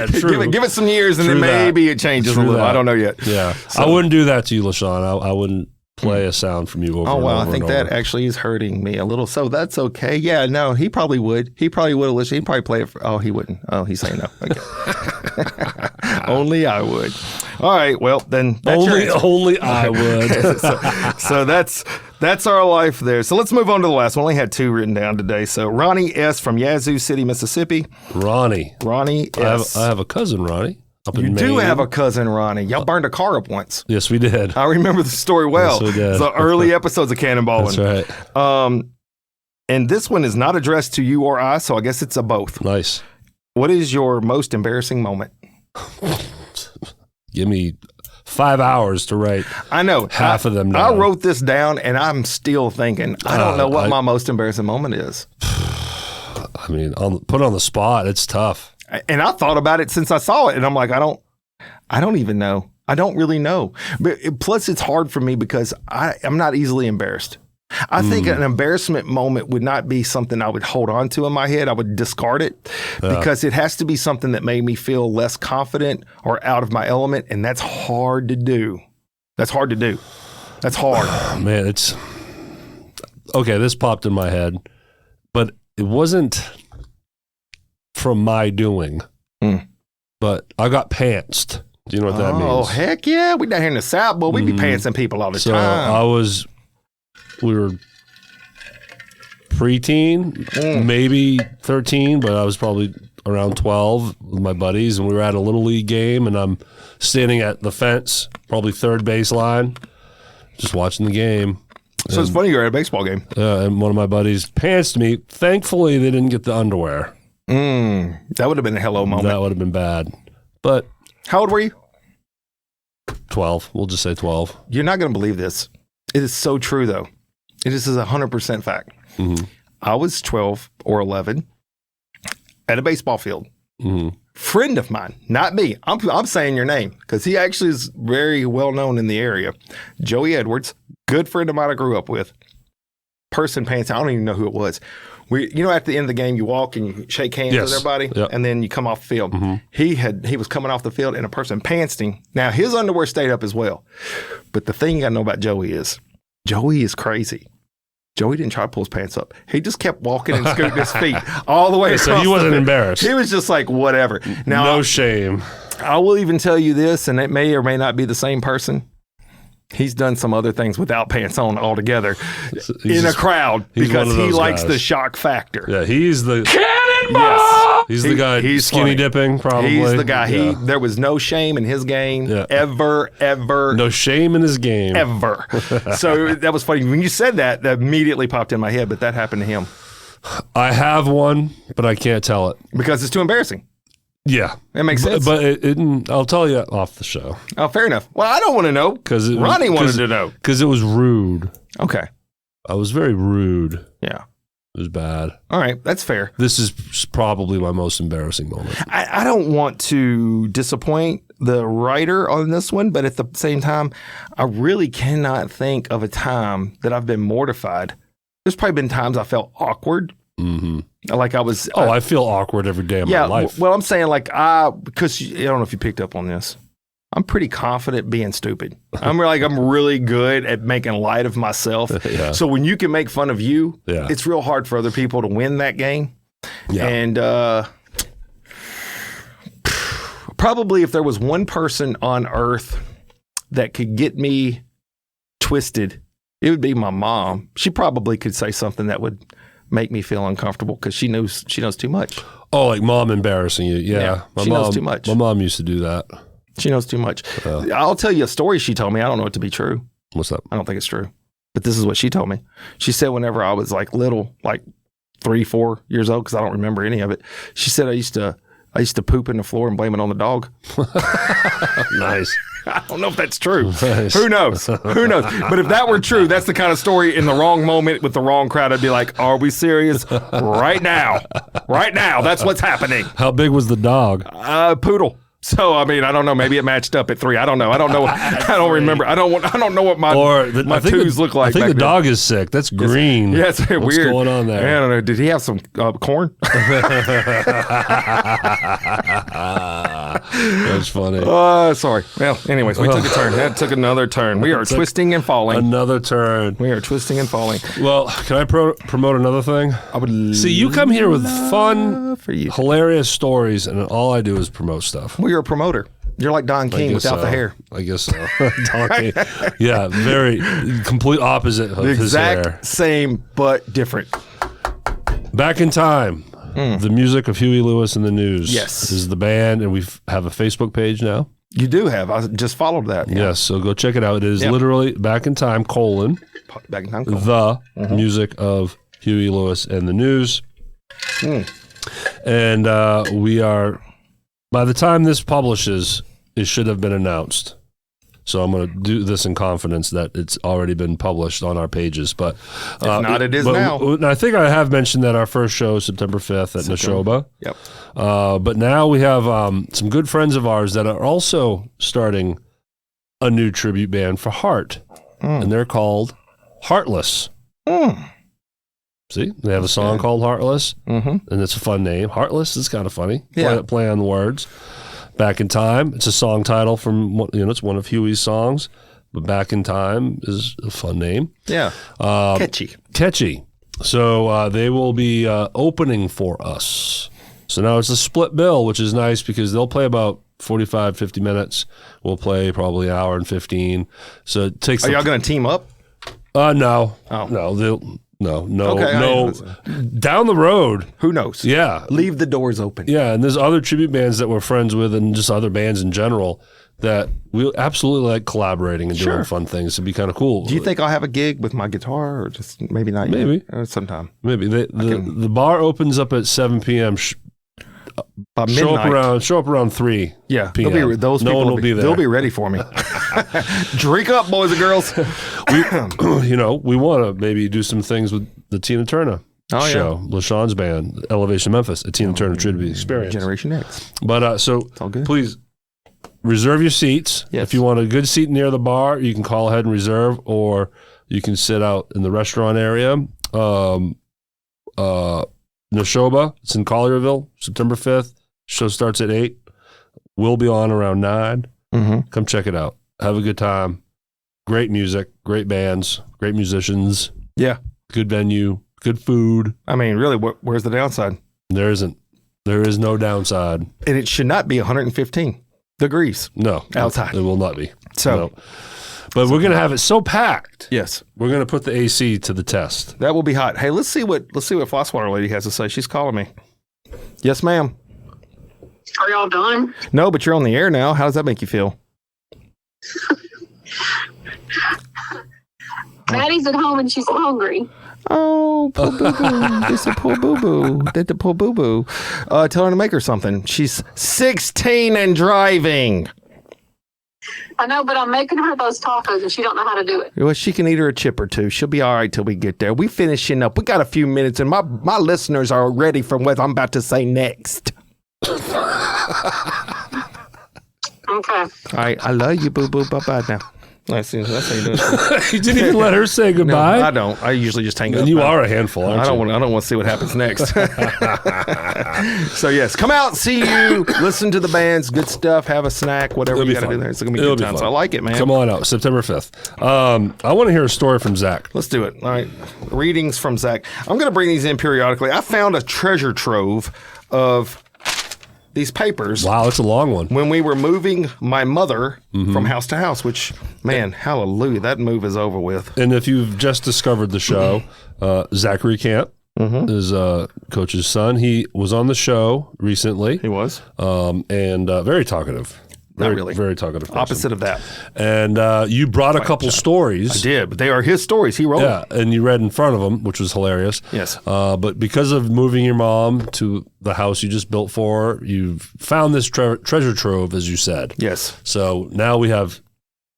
True. give it some years and True then that. maybe it changes True a little. that. I don't know yet. Yeah. So- I wouldn't do that to you, LaShawn. I wouldn't play a sound from you over Oh, and well, over I think and that over. actually is hurting me a little. So that's okay. Yeah, no, he probably would. He probably would have listened. He'd probably play it for, he wouldn't. Oh, he's saying no. Okay. Only I would. All right, well, then that's your answer. Only I would. So that's our life there. So let's move on to the last one. We only had 2 written down today. So Ronnie S. from Yazoo City, Mississippi. Ronnie S. I have a cousin, Ronnie. Up in You Maine. do have a cousin, Ronnie. Y'all burned a car up once. Yes, we did. I remember the story well. Yes, we did. It's the early episodes of Cannonballing. That's right. And this one is not addressed to you or I, so I guess it's a both. Nice. What is your most embarrassing moment? Give me 5 hours to write. I know. Half of them I down. wrote this down, and I'm still thinking, I don't know what I- my most embarrassing moment is. I mean, put on the spot, it's tough. And I thought about it since I saw it, and I'm like, I don't even know. I don't really know. But plus, it's hard for me because I'm not easily embarrassed. I think an embarrassment moment would not be something I would hold on to in my head. I would discard it because it has to be something that made me feel less confident or out of my element, and that's hard to do. That's hard. Man, it's okay. This popped in my head, but it wasn't from my doing. But I got pantsed. Do you know what that means? Oh, heck yeah. We down here in the South, boy. We be pantsing people all the So time. we were preteen, maybe 13, but I was probably around 12 with my buddies, and we were at a little league game, and I'm standing at the fence, probably third baseline, just watching the game. So it's funny you're at a baseball game. And one of my buddies pantsed me. Thankfully, they didn't get the underwear. That would have been a hello moment. That would have been bad. But how old were you? 12. We'll just say 12. You're not going to believe this. It is so true, though. It is 100% fact. Mm-hmm. I was 12 or 11 at a baseball field. Mm-hmm. Friend of mine, not me. I'm saying your name because he actually is very well known in the area. Joey Edwards, good friend of mine I grew up with. Person pants. I don't even know who it was. At the end of the game, you walk and you shake hands with everybody, and then you come off the field. Mm-hmm. He was coming off the field, and a person pantsed him. Now his underwear stayed up as well, but the thing you got to know about Joey is crazy. Joey didn't try to pull his pants up. He just kept walking and scooting his feet all the way across. So he wasn't embarrassed. He was just like, whatever. Now, no shame. I will even tell you this, and it may or may not be the same person. He's done some other things without pants on altogether in a crowd because he likes the shock factor. Yeah, he's the Cannonball! Yes. He's the guy he's skinny funny. dipping, probably. He's the guy. Yeah. There was no shame in his game ever. No shame in his game. Ever. So that was funny. When you said that immediately popped in my head, but that happened to him. I have one, but I can't tell it. Because it's too embarrassing. Yeah. That makes sense. But I'll tell you off the show. Oh, fair enough. Well, I don't want to know. Because Ronnie wanted to know. Because it was rude. Okay. I was very rude. Yeah. It was bad. All right. That's fair. This is probably my most embarrassing moment. I don't want to disappoint the writer on this one, but at the same time, I really cannot think of a time that I've been mortified. There's probably been times I felt awkward. Mm-hmm. Like I was. I feel awkward every day of my life. Well, I'm saying because I don't know if you picked up on this. I'm pretty confident being stupid. I'm really good at making light of myself. Yeah. So when you can make fun of you, yeah. It's real hard for other people to win that game. Yeah. And probably if there was one person on earth that could get me twisted, it would be my mom. She probably could say something that would make me feel uncomfortable because she knows too much. Oh, like mom embarrassing you. Yeah. She knows too much. My mom used to do that. She knows too much. I'll tell you a story she told me. I don't know it to be true. What's up? I don't think it's true. But this is what she told me. She said whenever I was like little, like 3-4 years old, because I don't remember any of it, she said I used to poop in the floor and blame it on the dog. Nice. I don't know if that's true. Nice. Who knows? Who knows? But if that were true, that's the kind of story in the wrong moment with the wrong crowd. I'd be like, are we serious? Right now. Right now. That's what's happening. How big was the dog? Poodle. So, I mean, I don't know. Maybe it matched up at 3. I don't know. I don't remember. I don't know what my twos look like. I think the dog is sick. That's green. Yeah, it's weird. What's going on there? I don't know. Did he have some corn? That's funny. Sorry. Well, anyways, we took a turn. That took another turn. We are twisting and falling. Another turn. We are twisting and falling. Well, can I promote another thing? I would. See, you come here with fun, hilarious stories, and all I do is promote stuff. Well, you're a promoter. You're like Don King without the hair. I guess so. Don King. Yeah, very complete opposite of his hair. Exact same, but different. Back in time. The music of Huey Lewis and the News. Yes. This is the band, and we have a Facebook page now. You do have. I just followed that. Yeah. Yes, so go check it out. It is literally Back in Time, Back in Time, the music of Huey Lewis and the News. And we are, by the time this publishes, it should have been announced. So I'm going to do this in confidence that it's already been published on our pages. But if not, it is now. I think I have mentioned that our first show is September 5th at Neshoba. Yep. But now we have some good friends of ours that are also starting a new tribute band for Heart. And they're called Heartless. See, they have a song called Heartless. And it's a fun name. Heartless is kind of funny. Play on the words. Back in Time, it's a song title from, it's one of Huey's songs, but Back in Time is a fun name. Yeah. Catchy. So they will be opening for us. So now it's a split bill, which is nice because they'll play about 45, 50 minutes. We'll play probably an hour and 15. So it takes. Are y'all going to team up? No. Oh. No. No. Okay, Down the road. Who knows? Yeah. Leave the doors open. Yeah, and there's other tribute bands that we're friends with and just other bands in general that we absolutely like collaborating and doing fun things. It'd be kind of cool. Do you think I'll have a gig with my guitar or just maybe not yet? Maybe. Sometime. Maybe. The bar opens up at 7 p.m. By Show midnight. up around 3 Yeah. p.m. Those no people one will be there. They'll be ready for me. Drink up, boys and girls. We want to maybe do some things with the Tina Turner show, LaShawn's band, Elevation Memphis, a Tina Turner tribute experience. Generation X. But so all good. Please reserve your seats. Yes. If you want a good seat near the bar, you can call ahead and reserve, or you can sit out in the restaurant area. Neshoba, it's in Collierville, September 5th. Show starts at 8. We'll be on around 9. Mm-hmm. Come check it out. Have a good time. Great music, great bands, great musicians. Yeah. Good venue, good food. I mean, really, where's the downside? There isn't. There is no downside. And it should not be 115 degrees. No. Outside. It will not be. So. No. But we're going to have it so packed. Yes. We're going to put the AC to the test. That will be hot. Hey, let's see what Flosswater Lady has to say. She's calling me. Yes, ma'am. Are y'all done? No, but you're on the air now. How does that make you feel? Maddie's at home and she's hungry. Oh, poor boo-boo. This a poor boo-boo. Did the poor boo-boo. Tell her to make her something. She's 16 and driving. I know, but I'm making her those tacos and she don't know how to do it. Well, she can eat her a chip or two. She'll be all right till we get there. We finishing up. We got a few minutes, and my listeners are ready for what I'm about to say next. Okay. All right, I love you, boo-boo. Bye-bye now. That's how you do it. You didn't even let her say goodbye. No, I don't. I usually just hang up. And you are a handful, aren't I don't want to see what happens next. So yes, come out, see you, listen to the bands, good stuff, have a snack, whatever you got to do there. It's gonna be a good time. So I like it, man. Come on out, September 5th. I want to hear a story from Zach. Let's do it. All right, readings from Zach. I'm gonna bring these in periodically. I found a treasure trove of these papers. Wow, it's a long one. When we were moving my mother from house to house, which, man, hallelujah, that move is over with. And if you've just discovered the show, Zachary Camp is Coach's son. He was on the show recently. He was. And very talkative. Not really. Very talkative person. Opposite of that. And you brought a couple stories. I did, but they are his stories. He wrote them. Yeah, and you read in front of him, which was hilarious. Yes. But because of moving your mom to the house you just built for her, you've found this treasure trove, as you said. Yes. So now we have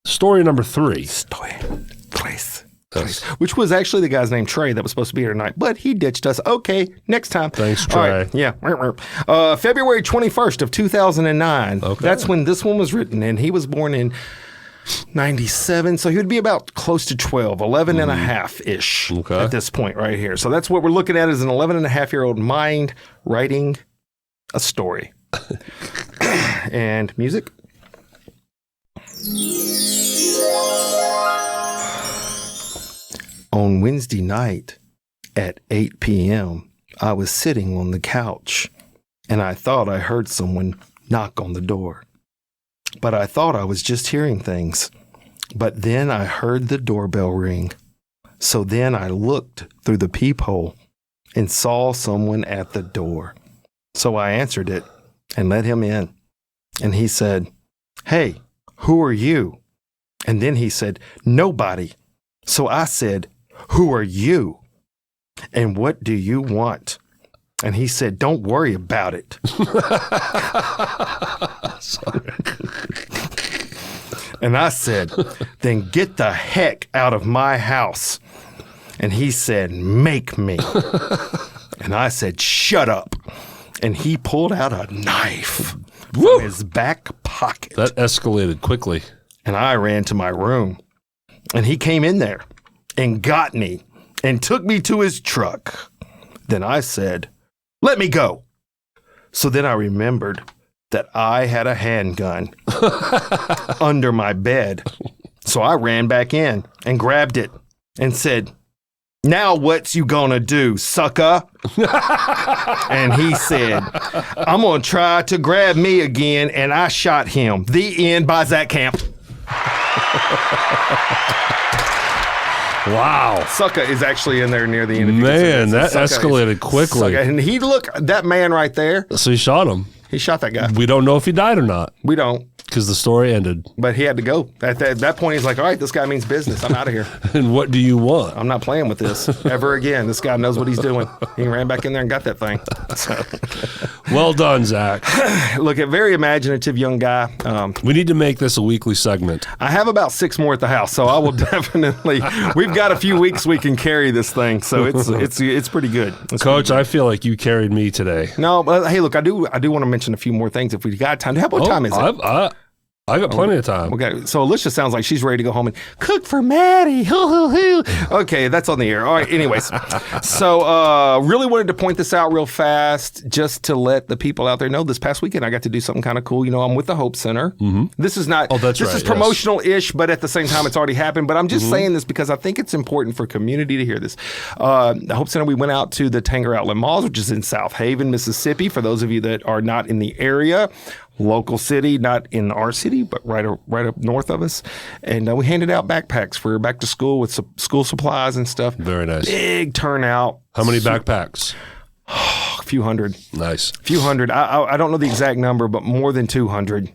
story number 3. Story. Place. Which was actually the guy's name, Trey, that was supposed to be here tonight, but he ditched us. Okay, next time. Thanks, Trey. All right, yeah. February 21st of 2009. Okay. That's when this one was written, and he was born in 97, so he would be about close to 12, 11 and a half-ish at this point right here. So that's what we're looking at, is an 11 and a half-year-old mind writing a story. And music. On Wednesday night at 8 p.m., I was sitting on the couch, and I thought I heard someone knock on the door. But I thought I was just hearing things. But then I heard the doorbell ring. So then I looked through the peephole and saw someone at the door. So I answered it and let him in. And he said, "Hey, who are you?" And then he said, "Nobody." So I said, "Who are you? And what do you want?" And he said, "Don't worry about it." Sorry. And I said, "Then get the heck out of my house." And he said, "Make me." And I said, "Shut up." And he pulled out a knife from his back pocket. That escalated quickly. And I ran to my room. And he came in there and got me and took me to his truck. Then I said, "Let me go." So then I remembered that I had a handgun under my bed. So I ran back in and grabbed it and said, "Now what's you gonna do, sucker?" And he said, "I'm gonna try to grab me again," and I shot him. The end by Zach Camp. Wow. Sucka is actually in there near the end. Man, that escalated quickly. Sucka. And that man right there. So he shot him. He shot that guy. We don't know if he died or not. We don't. Because the story ended. But he had to go. At that point, he's like, all right, this guy means business. I'm out of here. And what do you want? I'm not playing with this ever again. This guy knows what he's doing. He ran back in there and got that thing. So. Well done, Zach. Look, a very imaginative young guy. We need to make this a weekly segment. I have about 6 more at the house, so I will definitely. We've got a few weeks we can carry this thing, so it's pretty good. Coach, I feel like you carried me today. No, but hey, look, I do want to mention a few more things if we got time. What time is it? I got plenty of time. Okay, so Alicia sounds like she's ready to go home and cook for Maddie. Okay, that's on the air. All right, anyways. So really wanted to point this out real fast just to let the people out there know this past weekend I got to do something kind of cool. You know, I'm with the Hope Center. Mm-hmm. This is not, this is promotional-ish, but at the same time, it's already happened. But I'm just saying this because I think it's important for community to hear this. The Hope Center, we went out to the Tanger Outlet Malls, which is in South Haven, Mississippi. For those of you that are not in the area, local city, not in our city, but right up north of us. And we handed out backpacks for back to school with school supplies and stuff. Very nice. Big turnout. How many backpacks? A few hundred. Nice. A few hundred. I don't know the exact number, but more than 200.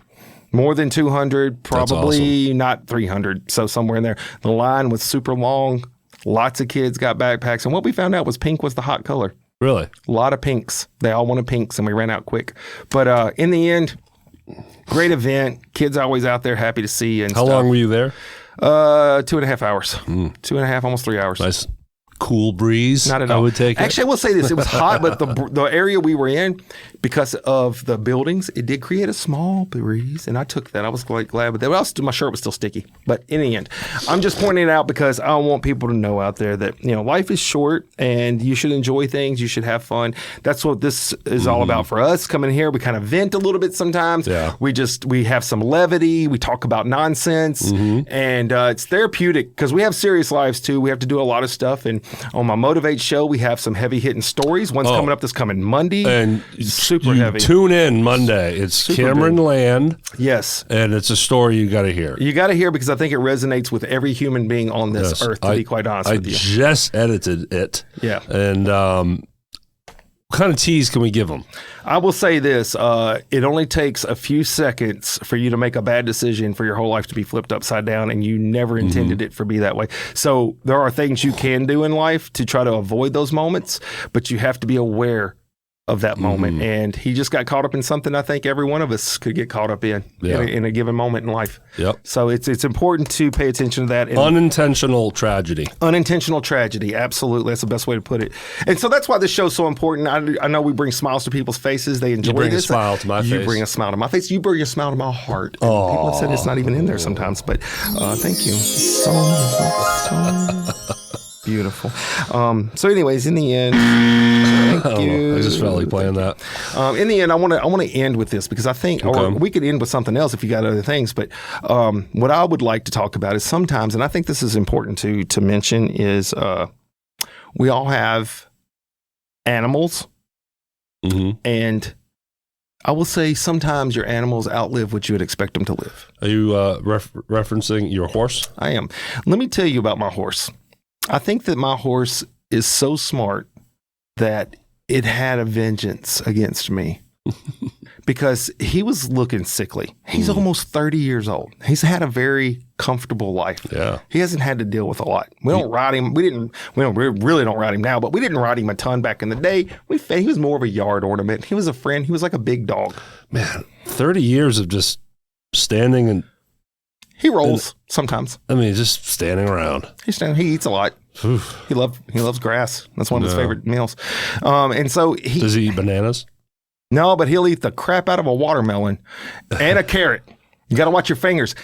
More than 200, probably awesome. Not 300. So somewhere in there. The line was super long. Lots of kids got backpacks. And what we found out was pink was the hot color. Really? A lot of pinks. They all wanted pinks, and we ran out quick. But in the end, great event. Kids always out there, happy to see you. And how long were you there? 2.5 hours. 2.5, almost 3 hours. Nice. Cool breeze. Not at all. I would take it. Actually, I will say this. It was hot, but the area we were in, because of the buildings, it did create a small breeze, and I took that. I was quite glad with that. My shirt was still sticky. But in the end, I'm just pointing it out because I want people to know out there that, you know, life is short and you should enjoy things. You should have fun. That's what this is all about for us. Coming here, we kind of vent a little bit sometimes. Yeah. We have some levity. We talk about nonsense, and it's therapeutic because we have serious lives too. We have to do a lot of stuff. And on my Motivate show, we have some heavy hitting stories. One's coming up this coming Monday. And super heavy. Tune in Monday. It's super Cameron big. Land. Yes. And it's a story you got to hear. You got to hear because I think it resonates with every human being on this earth, to be quite honest with you. I just edited it. Yeah. And what kind of tease can we give them? I will say this. It only takes a few seconds for you to make a bad decision for your whole life to be flipped upside down, and you never intended it for be that way. So there are things you can do in life to try to avoid those moments, but you have to be aware of that moment. And he just got caught up in something I think every one of us could get caught up in a given moment in life. Yep. So it's important to pay attention to that. And unintentional tragedy. Unintentional tragedy. Absolutely. That's the best way to put it. And so that's why this show's so important. I know we bring smiles to people's faces. They enjoy this. You bring a smile to my face. You bring a smile to my face. You bring a smile to my heart. And people have said it's not even in there sometimes, but thank you so beautiful. So anyways, in the end, thank you. I just felt like playing that. In the end, I want to end with this because I think, or we could end with something else if you got other things, but what I would like to talk about is sometimes, and I think this is important to mention, is we all have animals, and I will say sometimes your animals outlive what you would expect them to live. Are you referencing your horse? I am. Let me tell you about my horse. I think that my horse is so smart that it had a vengeance against me because he was looking sickly. He's almost 30 years old. He's had a very comfortable life. Yeah. He hasn't had to deal with a lot. We don't ride him. We really don't ride him now, but we didn't ride him a ton back in the day. He was more of a yard ornament. He was a friend. He was like a big dog. Man, 30 years of just standing and he rolls sometimes. I mean, just standing around. He eats a lot. Oof. He loves grass. That's one of his favorite meals. And so does he eat bananas? No, but he'll eat the crap out of a watermelon and a carrot. You got to watch your fingers.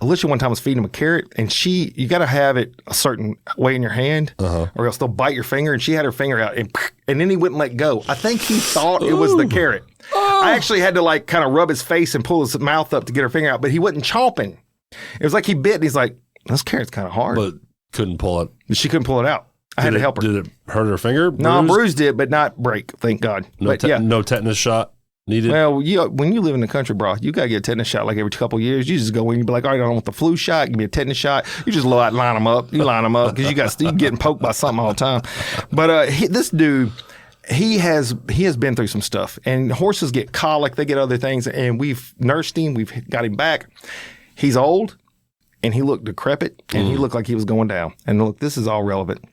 Alicia one time was feeding him a carrot, and you got to have it a certain way in your hand, or else they'll bite your finger. And she had her finger out, and then he wouldn't let go. I think he thought it was the carrot. I actually had to kind of rub his face and pull his mouth up to get her finger out, but he wasn't chomping. It was like he bit, and he's like, "This carrot's kind of hard." But couldn't pull it. She couldn't pull it out. I had to help her. Did it hurt her finger? No, bruised it, but not break. Thank God. No tetanus shot. Needed. Well, when you live in the country, bro, you got to get a tetanus shot like every couple of years. You just go in, you be like, all right, I don't want the flu shot. Give me a tetanus shot. You just line them up. You line them up because you getting poked by something all the time. But this dude, he has been through some stuff. And horses get colic. They get other things. And we've nursed him. We've got him back. He's old, and he looked decrepit, and he looked like he was going down. And look, this is all relevant.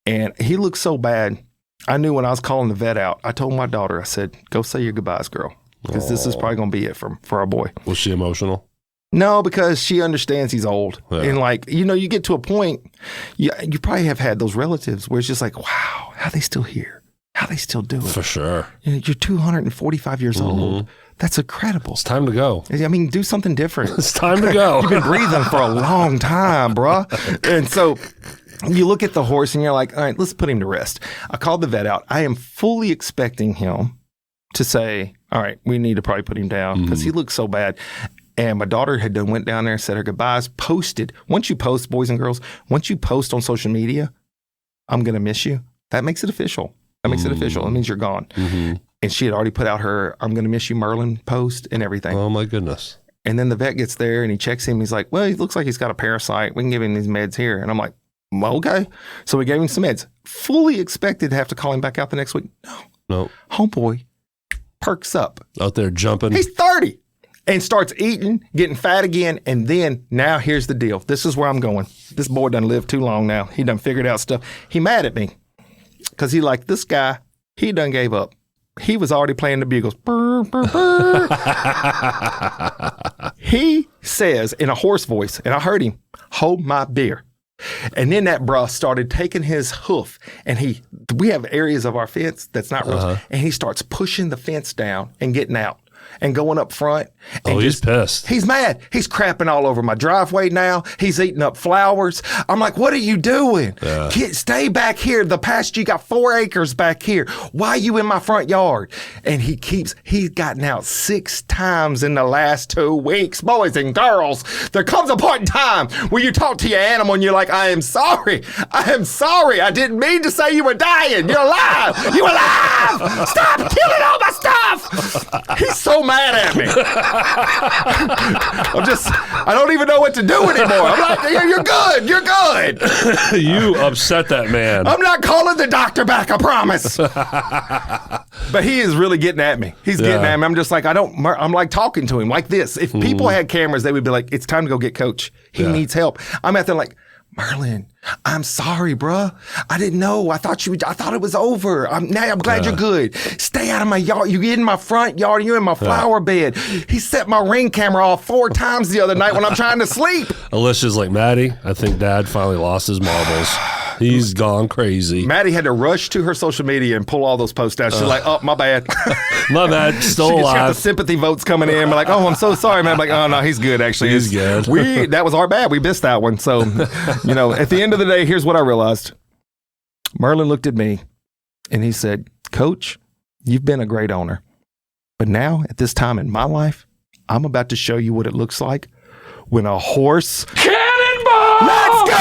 And he looked so bad. I knew when I was calling the vet out, I told my daughter, I said, go say your goodbyes, girl, because this is probably going to be it for our boy. Was she emotional? No, because she understands he's old. Yeah. And like, you get to a point, you probably have had those relatives where it's just like, wow, how they still here? How they still do it? For sure. You're 245 years old. That's incredible. It's time to go. I mean, do something different. It's time to go. You've been breathing for a long time, bro. And so you look at the horse and you're like, all right, let's put him to rest. I called the vet out. I am fully expecting him to say, all right, we need to probably put him down because he looks so bad. And my daughter went down there, said her goodbyes, posted. Once you post, boys and girls, once you post on social media, I'm going to miss you. That makes it official. That makes it official. It means you're gone. And she had already put out her I'm going to miss you Merlin post and everything. Oh, my goodness. And then the vet gets there and he checks him. He's like, well, he looks like he's got a parasite. We can give him these meds here. And I'm like, okay. So we gave him some meds. Fully expected to have to call him back out the next week. No. Homeboy perks up. Out there jumping. He's 30 and starts eating, getting fat again. And then now here's the deal. This is where I'm going. This boy done lived too long now. He done figured out stuff. He mad at me because he like, this guy, he done gave up. He was already playing the bugles. Burr, burr, burr. He says in a hoarse voice, and I heard him, hold my beer. And then that bruh started taking his hoof, and we have areas of our fence that's not real, and he starts pushing the fence down and getting out and going up front. And he's pissed. He's mad. He's crapping all over my driveway now. He's eating up flowers. I'm like, what are you doing? Kid, stay back here. The pasture, you got 4 acres back here. Why are you in my front yard? And he's gotten out 6 times in the last 2 weeks. Boys and girls, there comes a point in time where you talk to your animal and you're like, I am sorry. I am sorry. I didn't mean to say you were dying. You're alive. You're alive. Stop killing all my stuff. He's so mad at me. I don't even know what to do anymore. I'm like, you're good. You're good. You upset that man. I'm not calling the doctor back, I promise. But he is really getting at me. He's getting at me. I'm just like, I'm like talking to him like this. If people had cameras, they would be like, it's time to go get coach. He needs help. I'm out there like, Merlin, I'm sorry, bruh. I didn't know. I thought it was over. I'm glad you're good. Stay out of my yard. You in my front yard. You in my flower bed. He set my Ring camera off 4 times the other night when I'm trying to sleep. Alicia's like, Maddie, I think Dad finally lost his marbles. He's gone crazy. Maddie had to rush to her social media and pull all those posts down. She's like, oh, my bad. My bad. Still alive. She got the sympathy votes coming in. Like, oh, I'm so sorry, man. I'm like, oh, no, he's good, actually. He's good. That was our bad. We missed that one. So, at the end of the day, here's what I realized. Merlin looked at me and he said, Coach, you've been a great owner. But now, at this time in my life, I'm about to show you what it looks like when a horse cannonball! Let's go!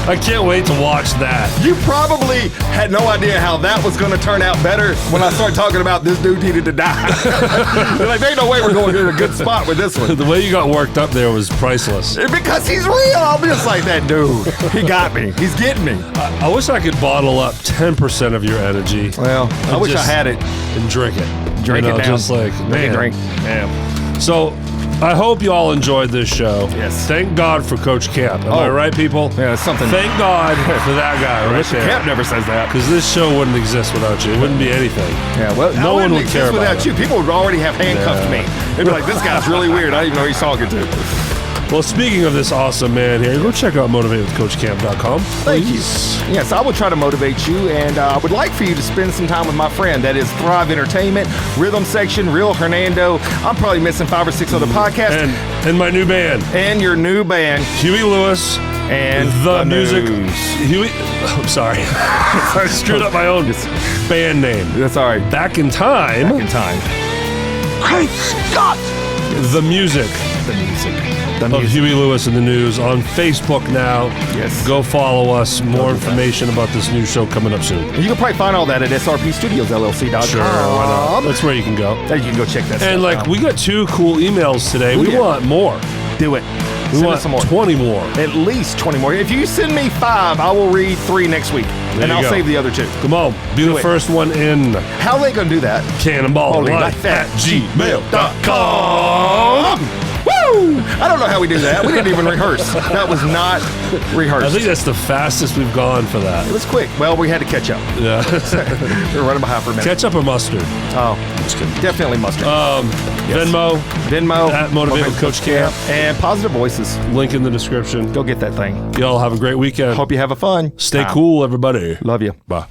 I can't wait to watch that. You probably had no idea how that was going to turn out better when I started talking about this dude needed to die. You're like, there ain't no way we're going to get a good spot with this one. The way you got worked up there was priceless. Because he's real. I'm just like, that dude. He got me. He's getting me. I wish I could bottle up 10% of your energy. Well, I wish I had it. And drink it. Drink it down. Just like, man. Drink. Yeah. So, I hope you all enjoyed this show. Yes. Thank God for Coach Camp. Am I right, people? Yeah, something. Thank God for that guy right there. Camp never says that. Because this show wouldn't exist without you. It wouldn't be anything. Yeah, well, no one would care about without you. People would already have handcuffed me. They'd be like, this guy's really weird. I didn't even know he's talking to. Well, speaking of this awesome man here, go check out motivatewithcoachcamp.com. Thank you. Yes, I would try to motivate you, and I would like for you to spend some time with my friend. That is Thrive Entertainment, Rhythm Section, Real Hernando. I'm probably missing 5 or 6 other podcasts. And my new band. And your new band. Huey Lewis. And the music. Huey. I'm sorry. I screwed up my own band name. That's all right. Back in Time. Back in Time. Great Scott! The music. The music. of Huey Lewis in the News on Facebook now. Yes. Go follow us. More information about this new show coming up soon. You can probably find all that at SRP Studios LLC.com. Sure, why not? That's where you can go. There you can go check that And stuff out. we got 2 cool emails today. We want more. Do it. We Send want us some more. 20 more. At least 20 more. If you send me 5, I will read 3 next week. There and you I'll go. save the other 2. Come on, be the it. first one in. How are they going to do that? Cannonballing at gmail.com. Woo! I don't know how we do that. We didn't even rehearse. That was not rehearsed. I think that's the fastest we've gone for that. It was quick. Well, we had to catch up. Yeah. We were running behind for a minute. Ketchup or mustard? Oh, definitely mustard. Yes. Venmo. At Motivate with Coach Camp. And Positive Voices. Link in the description. Go get that thing. Y'all have a great weekend. Hope you have a fun Stay time. cool, everybody. Love you. Bye.